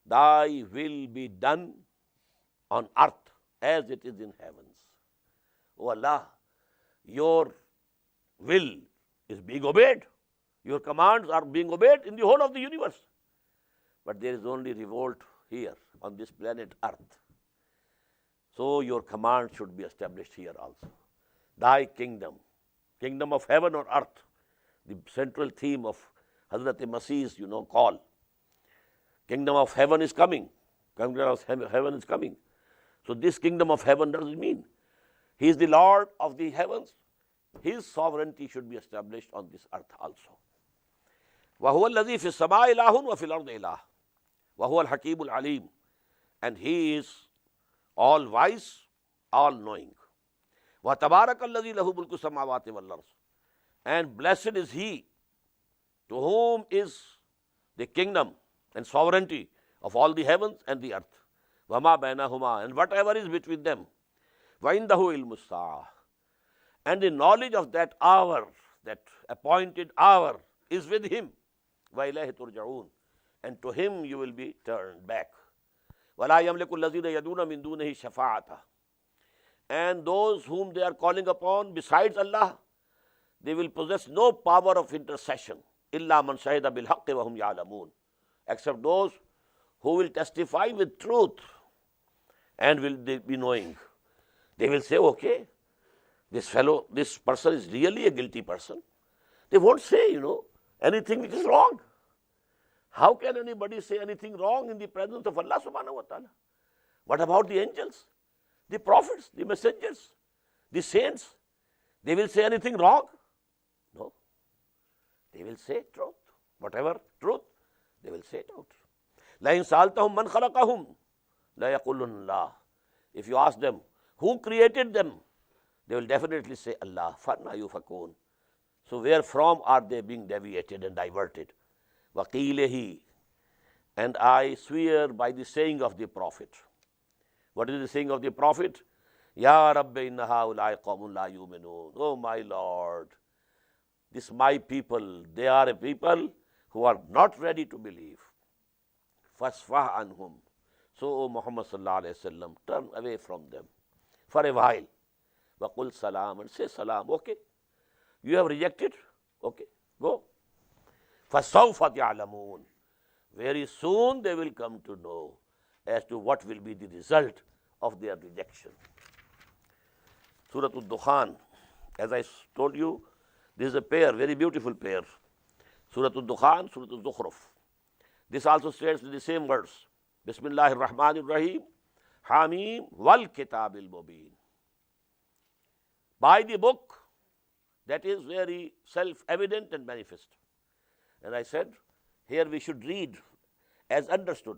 A: Thy will be done on earth as it is in heavens. Oh Allah, Your will is being obeyed. Your commands are being obeyed in the whole of the universe. But there is only revolt here on this planet Earth. So your command should be established here also. Thy kingdom, kingdom of heaven or earth, the central theme of Hazrat Masih's, call. Kingdom of heaven is coming. Kingdom of heaven is coming. So this kingdom of heaven doesn't mean He is the Lord of the heavens. His sovereignty should be established on this earth also. وَهُوَ الَّذِي فِي السَّمَاءِ إِلَٰهٌ وَفِي الْأَرْضِ إِلَٰهٌ وَهُوَ الْحَكِيمُ الْعَلِيمُ. And He is all wise, all knowing. وَتَبَارَكَ الَّذِي لَهُ مُلْكُ السَّمَاوَاتِ وَالْأَرْضِ. And blessed is He to whom is the kingdom and sovereignty of all the heavens and the earth. وَمَا بَيْنَهُمَا, and whatever is between them. وَإِنْدَهُ عِلْمُ السَّاعَةِ, and the knowledge of that hour, that appointed hour, is with Him. وَإِلَيْهِ تُرْجَعُونَ, and to Him you will be turned back. وَلَا يَمْلِكُ الَّذِينَ يَدُونَ مِن دُونِهِ شَفَاعَةً. And those whom they are calling upon besides Allah, they will possess no power of intercession. إِلَّا مَنْ شَهِدَ بِالْحَقِّ وَهُمْ يَعْلَمُونَ, except those who will testify with truth and will they be knowing. They will say, okay, this person is really a guilty person. They won't say, anything which is wrong. How can anybody say anything wrong in the presence of Allah subhanahu wa ta'ala? What about the angels, the prophets, the messengers, the saints? They will say anything wrong? No. They will say truth. Whatever truth, they will say it out. لَإِنْ سَأَلْتَهُمْ مَنْ خَلَقَهُمْ لَيَقُولُنَّ اللَّهُ. If you ask them, who created them? They will definitely say Allah. فَأَنَّىٰ يُؤْفَكُونَ. So where from are they being deviated and diverted? وَقِيلِهِ. And I swear by the saying of the Prophet. What is the saying of the Prophet? Ya Rabbi inna haulai qawmun la yu'minun. Oh my Lord, this my people, they are a people who are not ready to believe. Fasfah anhum. So, O Muhammad sallallahu alayhi wa sallam, turn away from them for a while. Waqul salam, and say salam. Okay, you have rejected? Okay, go. Fasawfa ya'lamun. Very soon they will come to know as to what will be the result of their rejection. Surah Al-Dukhan, as I told you, this is a pair, very beautiful pair. Surah Al-Dukhan, Surah Al-ZUKHRUF. This also states with the same words. Bismillahir Rahmanir Rahim. Hamim wal Kitabil Mubin. By the book that is very self-evident and manifest. And I said, here we should read as understood.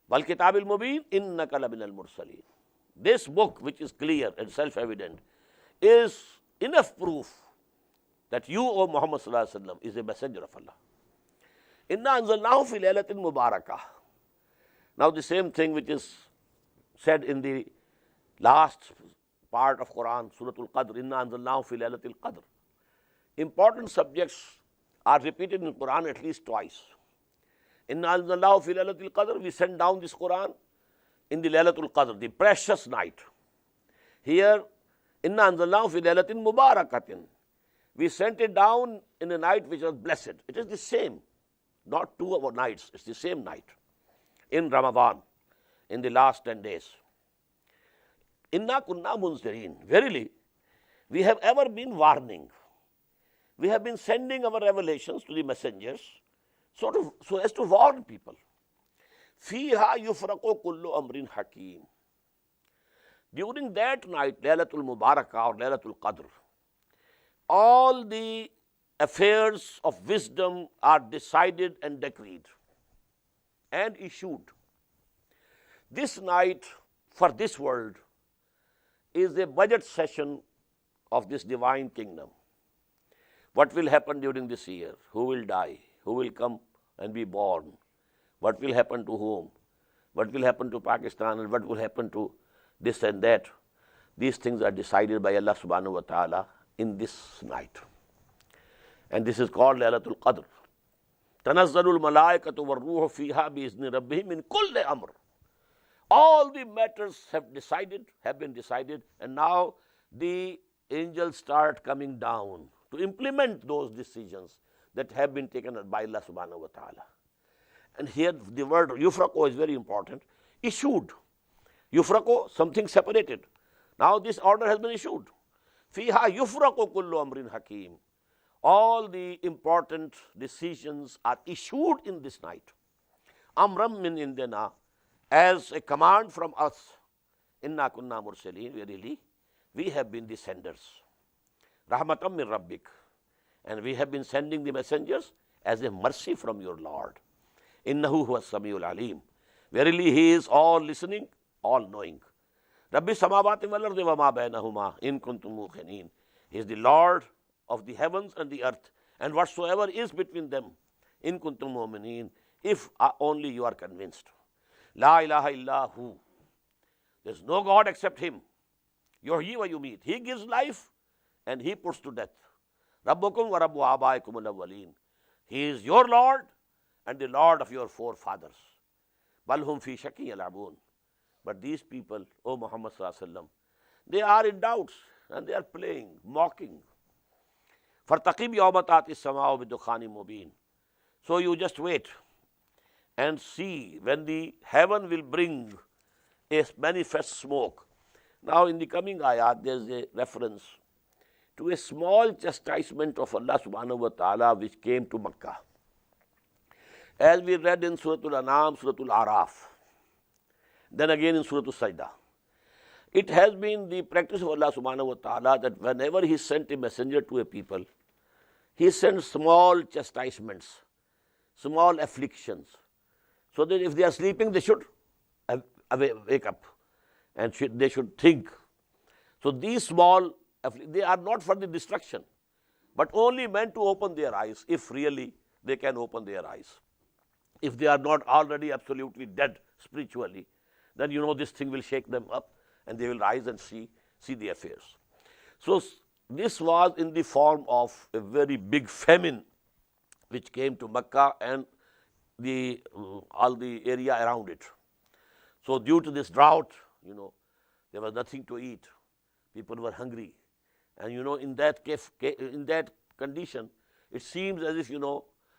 A: Wal Kitabil Mubin innaka laminal mursalin. This book, which is clear and self-evident, is enough proof that you, O Muhammad sallallahu alaihi wasallam, is a messenger of Allah. Inna anzalnahu fi laylatin mubarakah. Now the same thing which is said in the last part of Quran, Surah Al-Qadr, Inna anzalnahu fi laylatil qadr. Important subjects are repeated in Quran at least twice. Inna anzalnahu fi laylatil qadr, we send down this Quran in the Laylatul Qadr, the precious night. Here, Inna anzalnahu fi laylatin mubarakatin. We sent it down in a night which was blessed. It is the same, not two of our nights, it's the same night. In Ramadan, in the last 10 days. Inna kunna munzirin. Verily, we have ever been warning. We have been sending our revelations to the messengers so as to warn people. Fiha yufraqu kullu amrin hakim. During that night, Laylatul Mubarakah or Laylatul Qadr, all the affairs of wisdom are decided and decreed and issued. This night for this world is a budget session of this divine kingdom. What will happen during this year? Who will die? Who will come and be born? What will happen to whom? What will happen to Pakistan, and what will happen to this and that? These things are decided by Allah subhanahu wa ta'ala in this night. And this is called Laylatul Qadr. Tanazzalul malaikatu war-ruhu fiha bi-izni rabbihim min kulli amr. All the matters have been decided, and now the angels start coming down to implement those decisions that have been taken by Allah subhanahu wa ta'ala. And here the word yufraqo is very important. Issued. Yufraqo, something separated. Now this order has been issued. Fiha yufraqo kullu amrin hakim. All the important decisions are issued in this night. Amram min indina, as a command from us. Inna kunna mursalin, verily, we have been the senders. Rahmatam min rabbik. And we have been sending the messengers as a mercy from your Lord. Innahu huwa samiul alim. Verily, he is all listening, all knowing. Rabbi samawati wal ardi wa ma bainahuma in kuntum muqinin. He is the Lord of the heavens and the earth, and whatsoever is between them. In kuntum mu'minin, if only you are convinced. La ilaha illahu. There is no God except him. Yuhyi wa yumeet. He gives life and he puts to death. Rabbukum wa rabbu abaikum al-awwalin. He is your Lord and the Lord of your forefathers. Bal hum fi shakkin yal'abun. But these people, O Muhammad sallallahu alaihi wasallam, they are in doubts and they are playing, mocking. Fartaqib yawma ta'ti as-sama'u bi-dukhanin mubin. So you just wait and see when the heaven will bring a manifest smoke. Now in the coming ayat there is a reference to a small chastisement of Allah subhanahu wa ta'ala which came to Makkah. As we read in Surah Al-An'am, Surah Al-Araf, then again in Surah Al-Sajdah. It has been the practice of Allah subhanahu wa ta'ala that whenever He sent a messenger to a people, He sends small chastisements, small afflictions, so that if they are sleeping, they should wake up and they should think. So these small, they are not for the destruction, but only meant to open their eyes, if really they can open their eyes. If they are not already absolutely dead spiritually, then this thing will shake them up and they will rise and see the affairs. So this was in the form of a very big famine which came to Makkah and all the area around it. So due to this drought, there was nothing to eat. People were hungry. And in that condition, it seems as if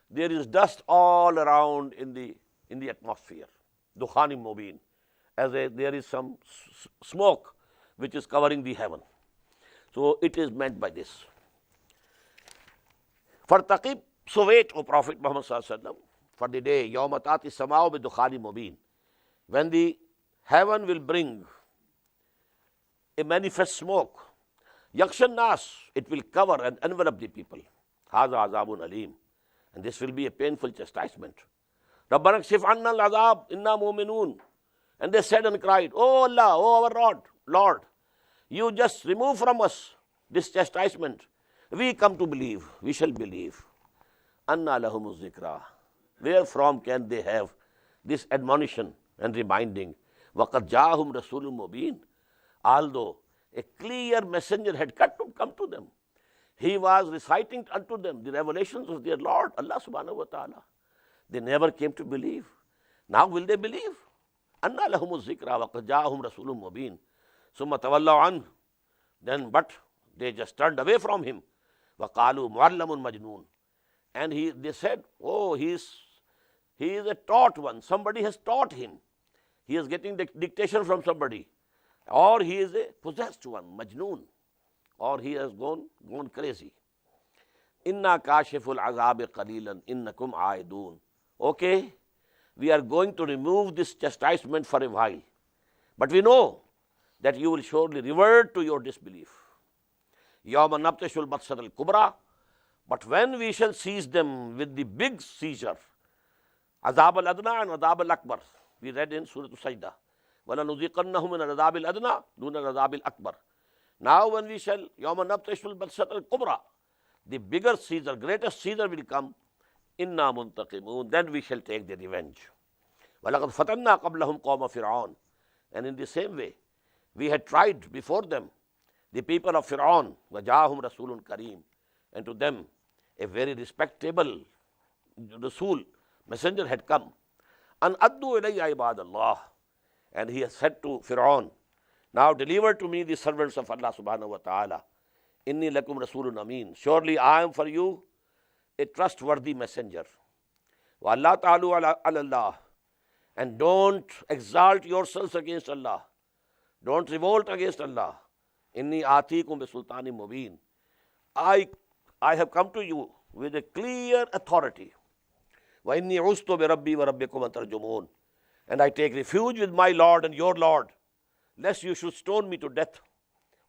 A: there is dust all around in the atmosphere. Dukhanim mubin. There is some smoke which is covering the heaven. So it is meant by this. Fartaqib, so wait, O Prophet Muhammad sallallahu alaihi wasallam, for the day, yawma ta'ti as-sama'u bi-dukhanin mubin, when the heaven will bring a manifest smoke. Yakshan nas, it will cover and envelop the people. Haza azabun alim. And this will be a painful chastisement. Rabbana kshif anna al-azab inna mu'minun. And they said and cried, Oh Allah, oh our Lord, you just remove from us this chastisement. We come to believe, we shall believe. Anna lahum zikra. Where from can they have this admonition and reminding? Waqad ja'ahum rasulun mubin. Although a clear messenger had come to them. He was reciting unto them the revelations of their Lord, Allah subhanahu wa ta'ala. They never came to believe. Now will they believe? Anna lahumu zikra wa qad ja'ahum rasulun mubin. Summa tawallaw an. Then but they just turned away from him. Wa qalu mu'allamun majnoon. And they said, oh, he is a taught one. Somebody has taught him. He is getting the dictation from somebody. Or he is a possessed one, majnoon. Or he has gone crazy. Inna kashiful azabi qalilan innakum aidun. Okay, we are going to remove this chastisement for a while. But we know that you will surely revert to your disbelief. Yawma nabtashul batsat al-kubra. But when we shall seize them with the big seizure, azab al-adna and azab al-akbar, we read in Surah Al-Sajdah, وَلَنُذِيقَنَّهُم مِّنَ الْعَذَابِ الْأَدْنَىٰ دُونَ الْعَذَابِ الْأَكْبَرِ. Now when we shall, يَوْمَ نَبْطِشُ الْبَطْشَةَ الْكُبْرَىٰ, the bigger Caesar, greatest Caesar will come, إِنَّا مُنْتَقِمُونَ, then we shall take the revenge. وَلَقَدْ فَتَنَّا قَبْلَهُمْ قَوْمَ فِرْعَوْنَ. And in the same way, we had tried before them the people of Fir'aun, وَجَاءَهُمْ رَسُولٌ كَرِيمٌ, and to them a very respectable Rasul, messenger had come. أَنْ أَدُّوا إِلَيَّ عِبَادَ اللَّهِ, and he has said to Fir'aun, now deliver to me the servants of Allah subhanahu wa ta'ala. إِنِّي لَكُمْ رَسُولٌ أَمِينٌ, surely I am for you a trustworthy messenger. وَأَلَّا تَعْلُوا عَلَى اللَّهِ, and don't exalt yourselves against Allah. Don't revolt against Allah. Inni atikum bi sultanim mubin. I have come to you with a clear authority. Wa inni ustu bi rabbi wa rabbikum an tarjumun. And I take refuge with my Lord and your Lord, lest you should stone me to death.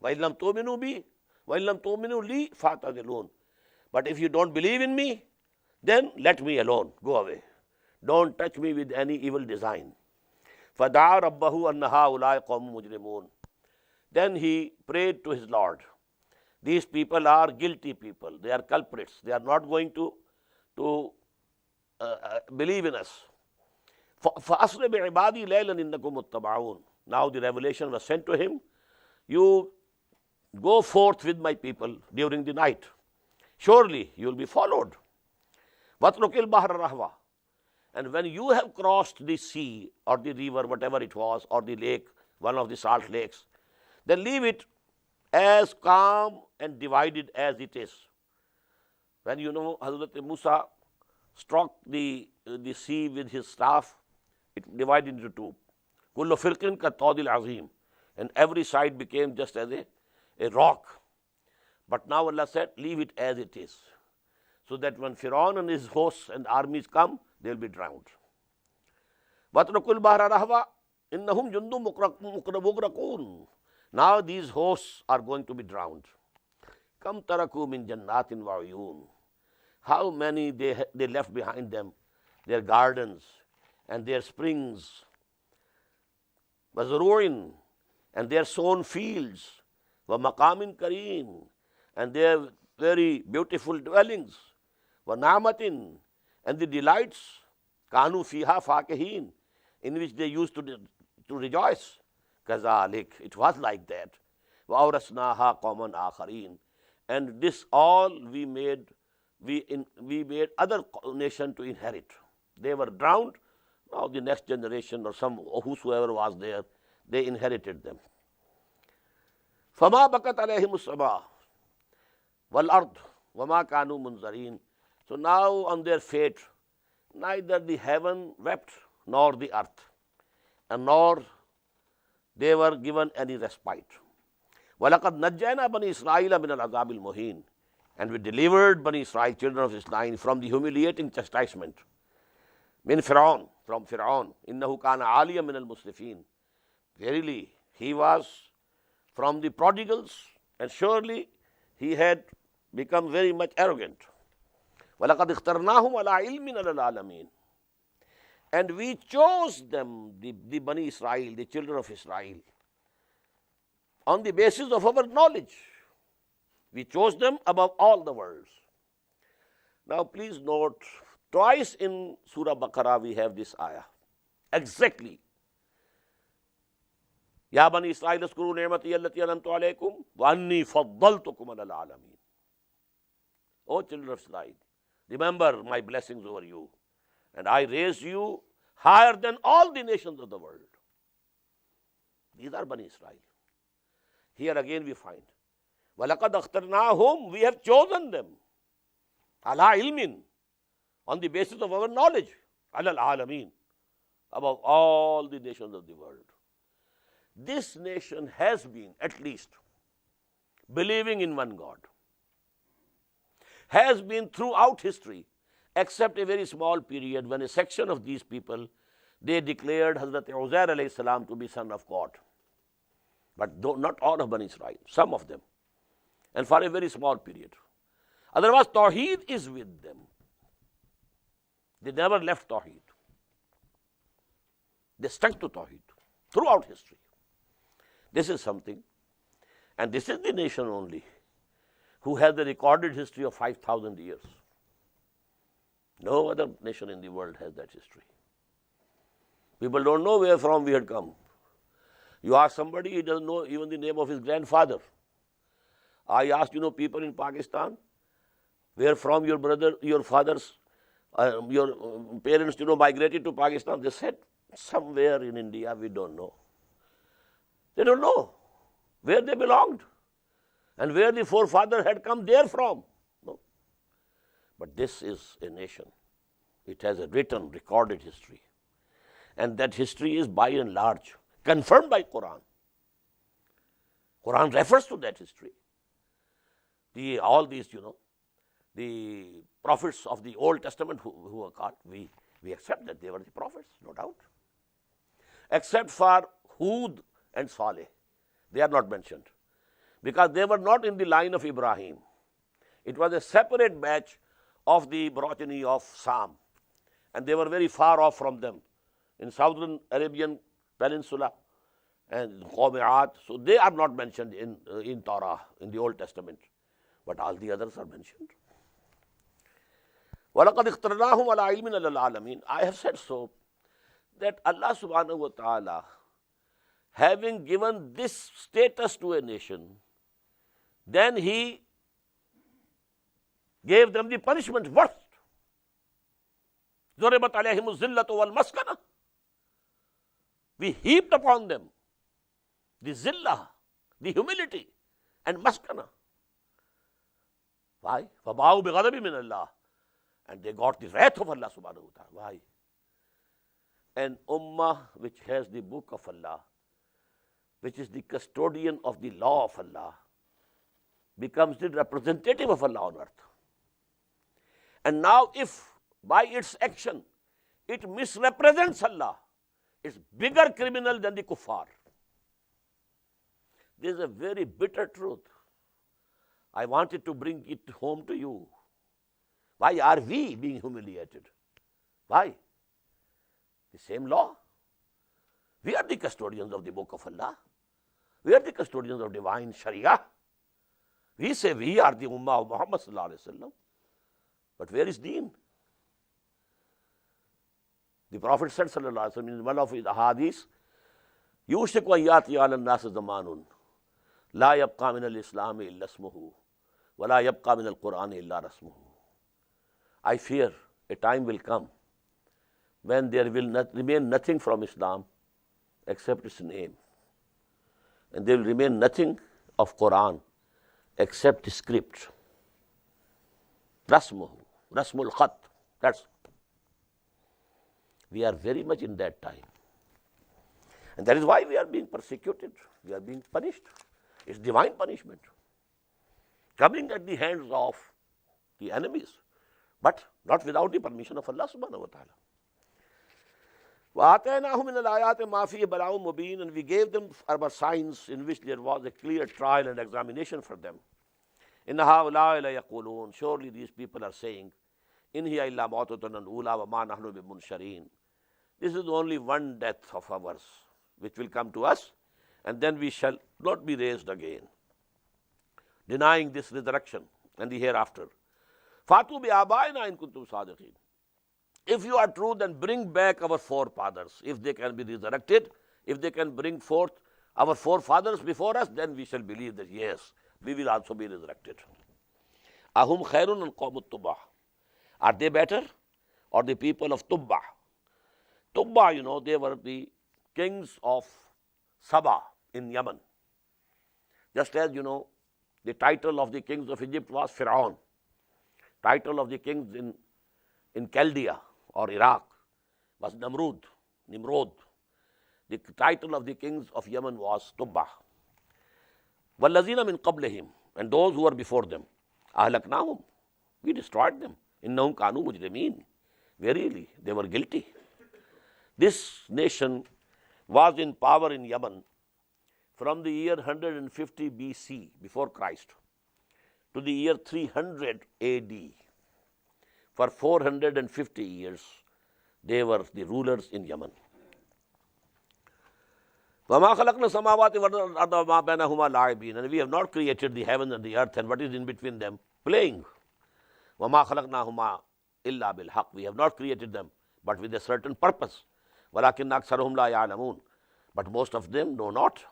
A: Wa illam tu'minu bi, wa illam tu'minu li fatazilun. But if you don't believe in me, then let me alone. Go away. Don't touch me with any evil design. فَدَعَا رَبَّهُ أَنَّ هَؤُلَاءِ قَوْمٌ مُجْرِمُونَ. Then he prayed to his Lord. These people are guilty people. They are culprits. They are not going to believe in us. فَأَسْرِ بِعِبَادِي لَيْلًا إِنَّكُمْ مُتَّبَعُونَ. Now the revelation was sent to him. You go forth with my people during the night. Surely you will be followed. وَاتْرُكِ الْبَحْرَ رَهْوًا. And when you have crossed the sea or the river, whatever it was, or the lake, one of the salt lakes, then leave it as calm and divided as it is. When Hazrat Musa struck the sea with his staff, it divided into two. Kullu firqin ka tawdil azim. And every side became just as a rock. But now Allah said, leave it as it is. So that when Fir'aun and his hosts and armies come, they will be drowned. وَاتْرُكُوا الْبَحْرَ رَهْوًا إِنَّهُمْ جُنْدٌ مُغْرَقُونَ. Now these hosts are going to be drowned. كَمْ تَرَكُوا مِنْ جَنَّاتٍ وَعُيُونٍ. How many they left behind them, their gardens and their springs, وَزُرُوعٍ, and their sown fields, وَمَقَامٍ كَرِيمٍ, and their very beautiful dwellings, وَنَعْمَةٍ, and the delights, kanu fiha fakihin, in which they used to rejoice. Kazalik, it was like that. Wa awrasnaha qawman akharin. And this all we made other nation to inherit. They were drowned. Now the next generation or whosoever was there, they inherited them. Fama bakat alayhim as-sama wal ard wama kanu munzarin. So now on their fate, neither the heaven wept nor the earth, and nor they were given any respite. وَلَقَدْ نَجَّيْنَا بَنِي إِسْرَائِيلَ مِنَ الْعَذَابِ الْمُهِينِ. And we delivered Bani Israel, children of Israel, from the humiliating chastisement. Min Fir'aun, from Fir'aun. إِنَّهُ كَانَ عَالِيًا مِنَ الْمُسْرِفِينَ. Verily, he was from the prodigals, and surely he had become very much arrogant. وَلَقَدْ اخْتَرْنَاهُمْ عَلَىٰ عِلْمٍ عَلَى الْعَالَمِينَ. And we chose them, the Bani Israel, the children of Israel, on the basis of our knowledge. We chose them above all the worlds. Now please note, twice in Surah Baqarah we have this ayah. Exactly. Ya Bani Israel اذكروا نعمتي التي أنعمت عليكم وأني فضلتكم على العالمين. O children of Israel, remember my blessings over you, and I raised you higher than all the nations of the world. These are Bani Israel. Here again we find, وَلَقَدْ اخْتَرْنَاهُمْ, we have chosen them, عَلَىٰ عِلْمٍ, on the basis of our knowledge, عَلَى الْعَالَمِينَ, above all the nations of the world. This nation has been, at least, believing in one God. Has been throughout history, except a very small period when a section of these people, they declared Hazrat Uzair alayhi salam to be son of God. But not all of Bani Israel, some of them, and for a very small period. Otherwise, Tawheed is with them. They never left Tawheed. They stuck to Tawheed. throughout history. This is something, and this is the nation only who has the recorded history of 5,000 years. No other nation in the world has that history. People don't know where from we had come. You ask somebody, he doesn't know even the name of his grandfather. I asked, people in Pakistan, where from your brother, your fathers, your parents, migrated to Pakistan. They said, somewhere in India, we don't know. They don't know where they belonged and where the forefather had come there from. No. But this is a nation. It has a written, recorded history. And that history is by and large confirmed by Quran. Quran refers to that history. All these, the prophets of the Old Testament who are called, we accept that they were the prophets, no doubt. Except for Hud and Saleh. They are not mentioned because they were not in the line of Ibrahim. It was a separate batch of the progeny of Sam, and they were very far off from them in southern Arabian Peninsula and Qawm-e-Aad. So they are not mentioned in Torah, in the Old Testament, but all the others are mentioned. وَلَقَدْ اخْتَرْنَاهُمْ عَلَىٰ عِلْمٍ عَلَى الْعَالَمِينَ. I have said so, that Allah subhanahu wa ta'ala, having given this status to a nation, then He gave them the punishment worst. ضُرِبَتْ عَلَيْهِمُ الذِّلَّةُ وَالْمَسْكَنَةُ. We heaped upon them the zillah, the humility, and maskana. Why? فَبَاءُوا بِغَضَبٍ مِّنَ اللَّهِ. And they got the wrath of Allah subhanahu wa ta'ala. Why? An ummah which has the book of Allah, which is the custodian of the law of Allah, becomes the representative of Allah on earth. And now if by its action it misrepresents Allah, it's bigger criminal than the kuffar. This is a very bitter truth. I wanted to bring it home to you. Why are we being humiliated? Why? The same law. We are the custodians of the book of Allah. We are the custodians of divine Sharia. We say we are the ummah of Muhammad sallallahu alaihi wasallam. But where is deen? The Prophet said sallallahu alaihi wasallam in one of his ahadith, يُوشِكُ أَن يَأْتِيَ عَلَى النَّاسِ زَمَانٌ لَا يَبْقَى مِنَ الْإِسْلَامِ إِلَّا اسْمُهُ وَلَا يَبْقَى مِنَ الْقُرْآنِ إِلَّا رَسْمُهُ. I fear a time will come when there will remain nothing from Islam except its name. And there will remain nothing of Quran except the script. Rasmuhu, Rasmul Khat. That's. We are very much in that time. And that is why we are being persecuted. We are being punished. It's divine punishment coming at the hands of the enemies, but not without the permission of Allah subhanahu wa ta'ala. وَآتَيْنَاهُمْ مِنَ الْآيَاتِ مَا فِيهِ بَلَاءٌ مُبِينٌ. And we gave them our signs in which there was a clear trial and examination for them. إِنَّ هَؤُلَاءِ لَيَقُولُونَ. Surely these people are saying, إِنْ هِيَ إِلَّا مَوْتَتُنَا الْأُولَىٰ وَمَا نَحْنُ بِمُنشَرِينَ. This is only one death of ours which will come to us, and then we shall not be raised again. Denying this resurrection and the hereafter. فَاتُوا بِآبَائِنَا إِن كُنتُمْ صَادِقِينَ. If you are true, then bring back our forefathers. If they can be resurrected, if they can bring forth our forefathers before us, then we shall believe that yes, we will also be resurrected. Ahum khairun al-qawm al-Tubbah. Are they better? Or the people of Tubbah? Tubbah, they were the kings of Saba in Yemen. Just as, the title of the kings of Egypt was Pharaoh. Title of the kings in Chaldea or Iraq was Nimrod. The title of the kings of Yemen was Tubbah. وَالَّذِينَ مِن قَبْلِهِمْ. And those who were before them. أَهْلَكْنَاهُمْ. We destroyed them. إِنَّهُمْ كَانُوا مُجْرِمِينَ. Verily, they were guilty. This nation was in power in Yemen from the year 150 BC, before Christ, to the year 300 AD. For 450 years, they were the rulers in Yemen. وَمَا خَلَقْنَا السَّمَاوَاتِ وَالْأَرْضَ وَمَا بَيْنَهُمَا لَاعِبِينَ. And we have not created the heaven and the earth and what is in between them playing. وَمَا خَلَقْنَاهُمَا إِلَّا بِالْحَقِّ. We have not created them but with a certain purpose. وَلَكِنَّ أَكْثَرَهُمْ لَا يَعْلَمُونَ. But most of them know not.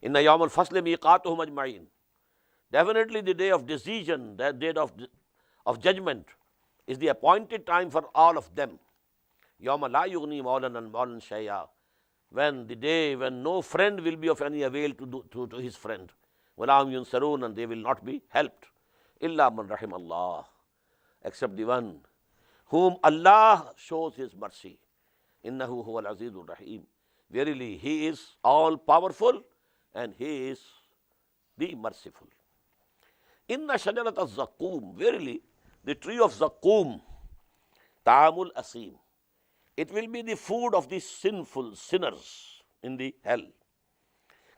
A: إِنَّ يَوْمَ الْفَصْلِ مِيقَاتُهُمْ أَجْمَعِينَ. Definitely the day of decision, the day of judgment is the appointed time for all of them. يَوْمَ لَا يُغْنِي مَوْلًا عَنْ مَوْلًا شَيْئًا. When the day when no friend will be of any avail to his friend. وَلَا هُمْ يُنْصَرُونَ. And they will not be helped. إِلَّا مَنْ رَحِمَ اللَّهُ. Except the one whom Allah shows His mercy. إِنَّهُ هُوَ الْعَزِيزُ الرَّحِيمُ. Verily, He is all powerful and He is the merciful. Inna shajarat az-zaqqum. Verily, the tree of zaqqum, ta'amul asim. It will be the food of the sinful sinners in the hell.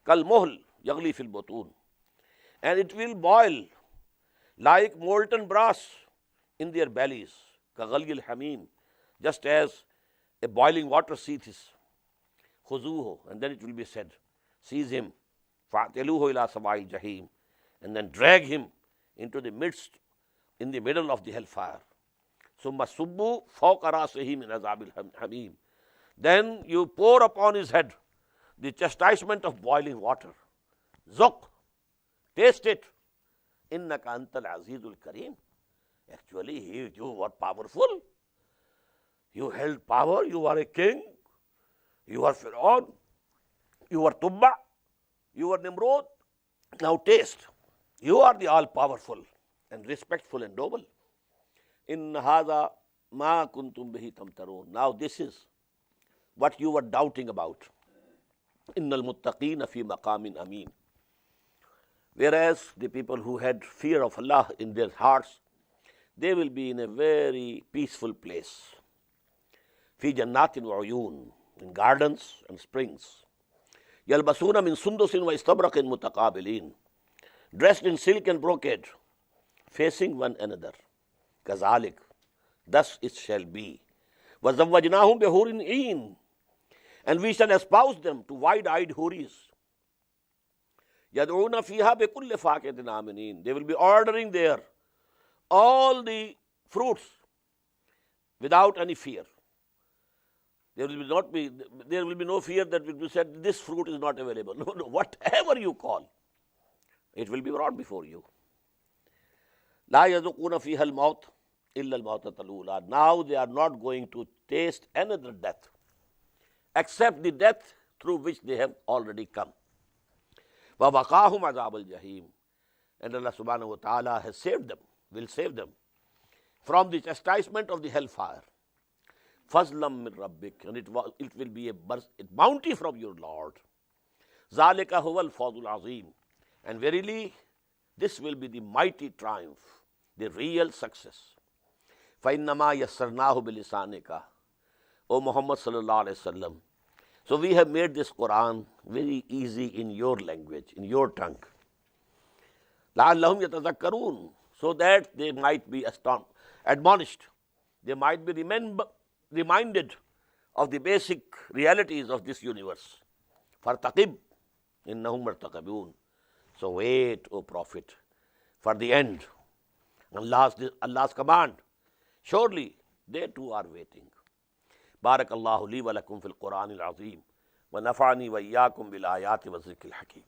A: Kal muhl yaghli fil butun. And it will boil like molten brass in their bellies. Ka ghalyil hamim. Just as a boiling water seethes. Khuzuhu. And then it will be said, seize him. Fa'tiluhu ila sama'il jahim. And then drag him into the midst, in the middle of the hellfire. Summa subbu fawqa rasihi min azabil hamim. Then you pour upon his head the chastisement of boiling water. Zuk, taste it. Innaka antal azizul kareem. Actually, you are powerful. You held power. You are a king. You are Fir'aun. You are Tubba. You are Nimrod. Now taste. You are the all-powerful and respectful and noble. In hadha ma kuntum bihi tamtarun. Now this is what you were doubting about. Innal muttaqina fi maqamin ameen. Whereas the people who had fear of Allah in their hearts, they will be in a very peaceful place. Fi jannatin wa uyun. In gardens and springs. Yalbasuna min sundusin wa istabraqin mutaqabilin. Dressed in silk and brocade, facing one another. Kazalik, thus it shall be. وَزَوَّجْنَاهُمْ بِحُورٍ عِينٍ. And we shall espouse them to wide-eyed houris. يَدْعُونَ فِيهَا بِكُلِّ فَاكِهَةٍ آمِنِينَ. They will be ordering there all the fruits without any fear. There will be no fear that will be said, this fruit is not available. No, whatever you call, it will be brought before you. لا يذوقون فيها الموت إلا الموتة الأولى. Now they are not going to taste another death except the death through which they have already come. وَوَقَاهُمْ عَذَابَ الْجَحِيمِ. And Allah subhanahu wa ta'ala has saved them, will save them from the chastisement of the hellfire. فَضْلًا مِّن رَبِّكَ. And it will be a bounty from your Lord. ذَلِكَ هُوَ الْفَوْزُ الْعَظِيمُ. And verily, this will be the mighty triumph, the real success. فَإِنَّمَا يَسَّرْنَاهُ بِلِسَانِكَ. O Muhammad sallallahu alayhi wa sallam. So we have made this Quran very easy in your language, in your tongue. لَعَلَّهُمْ يَتَذَكَّرُونَ. So that they might be admonished. They might be reminded of the basic realities of this universe. فَارْتَقِبْ إِنَّهُمْ مُرْتَقِبُونَ. So wait, O Prophet, for the end. Allah's command. Surely they too are waiting. Barakallahu li wa lakum fil Qur'an al-azim. Wa nafa'ani wa iyyakum bil ayati wa zikril hakim.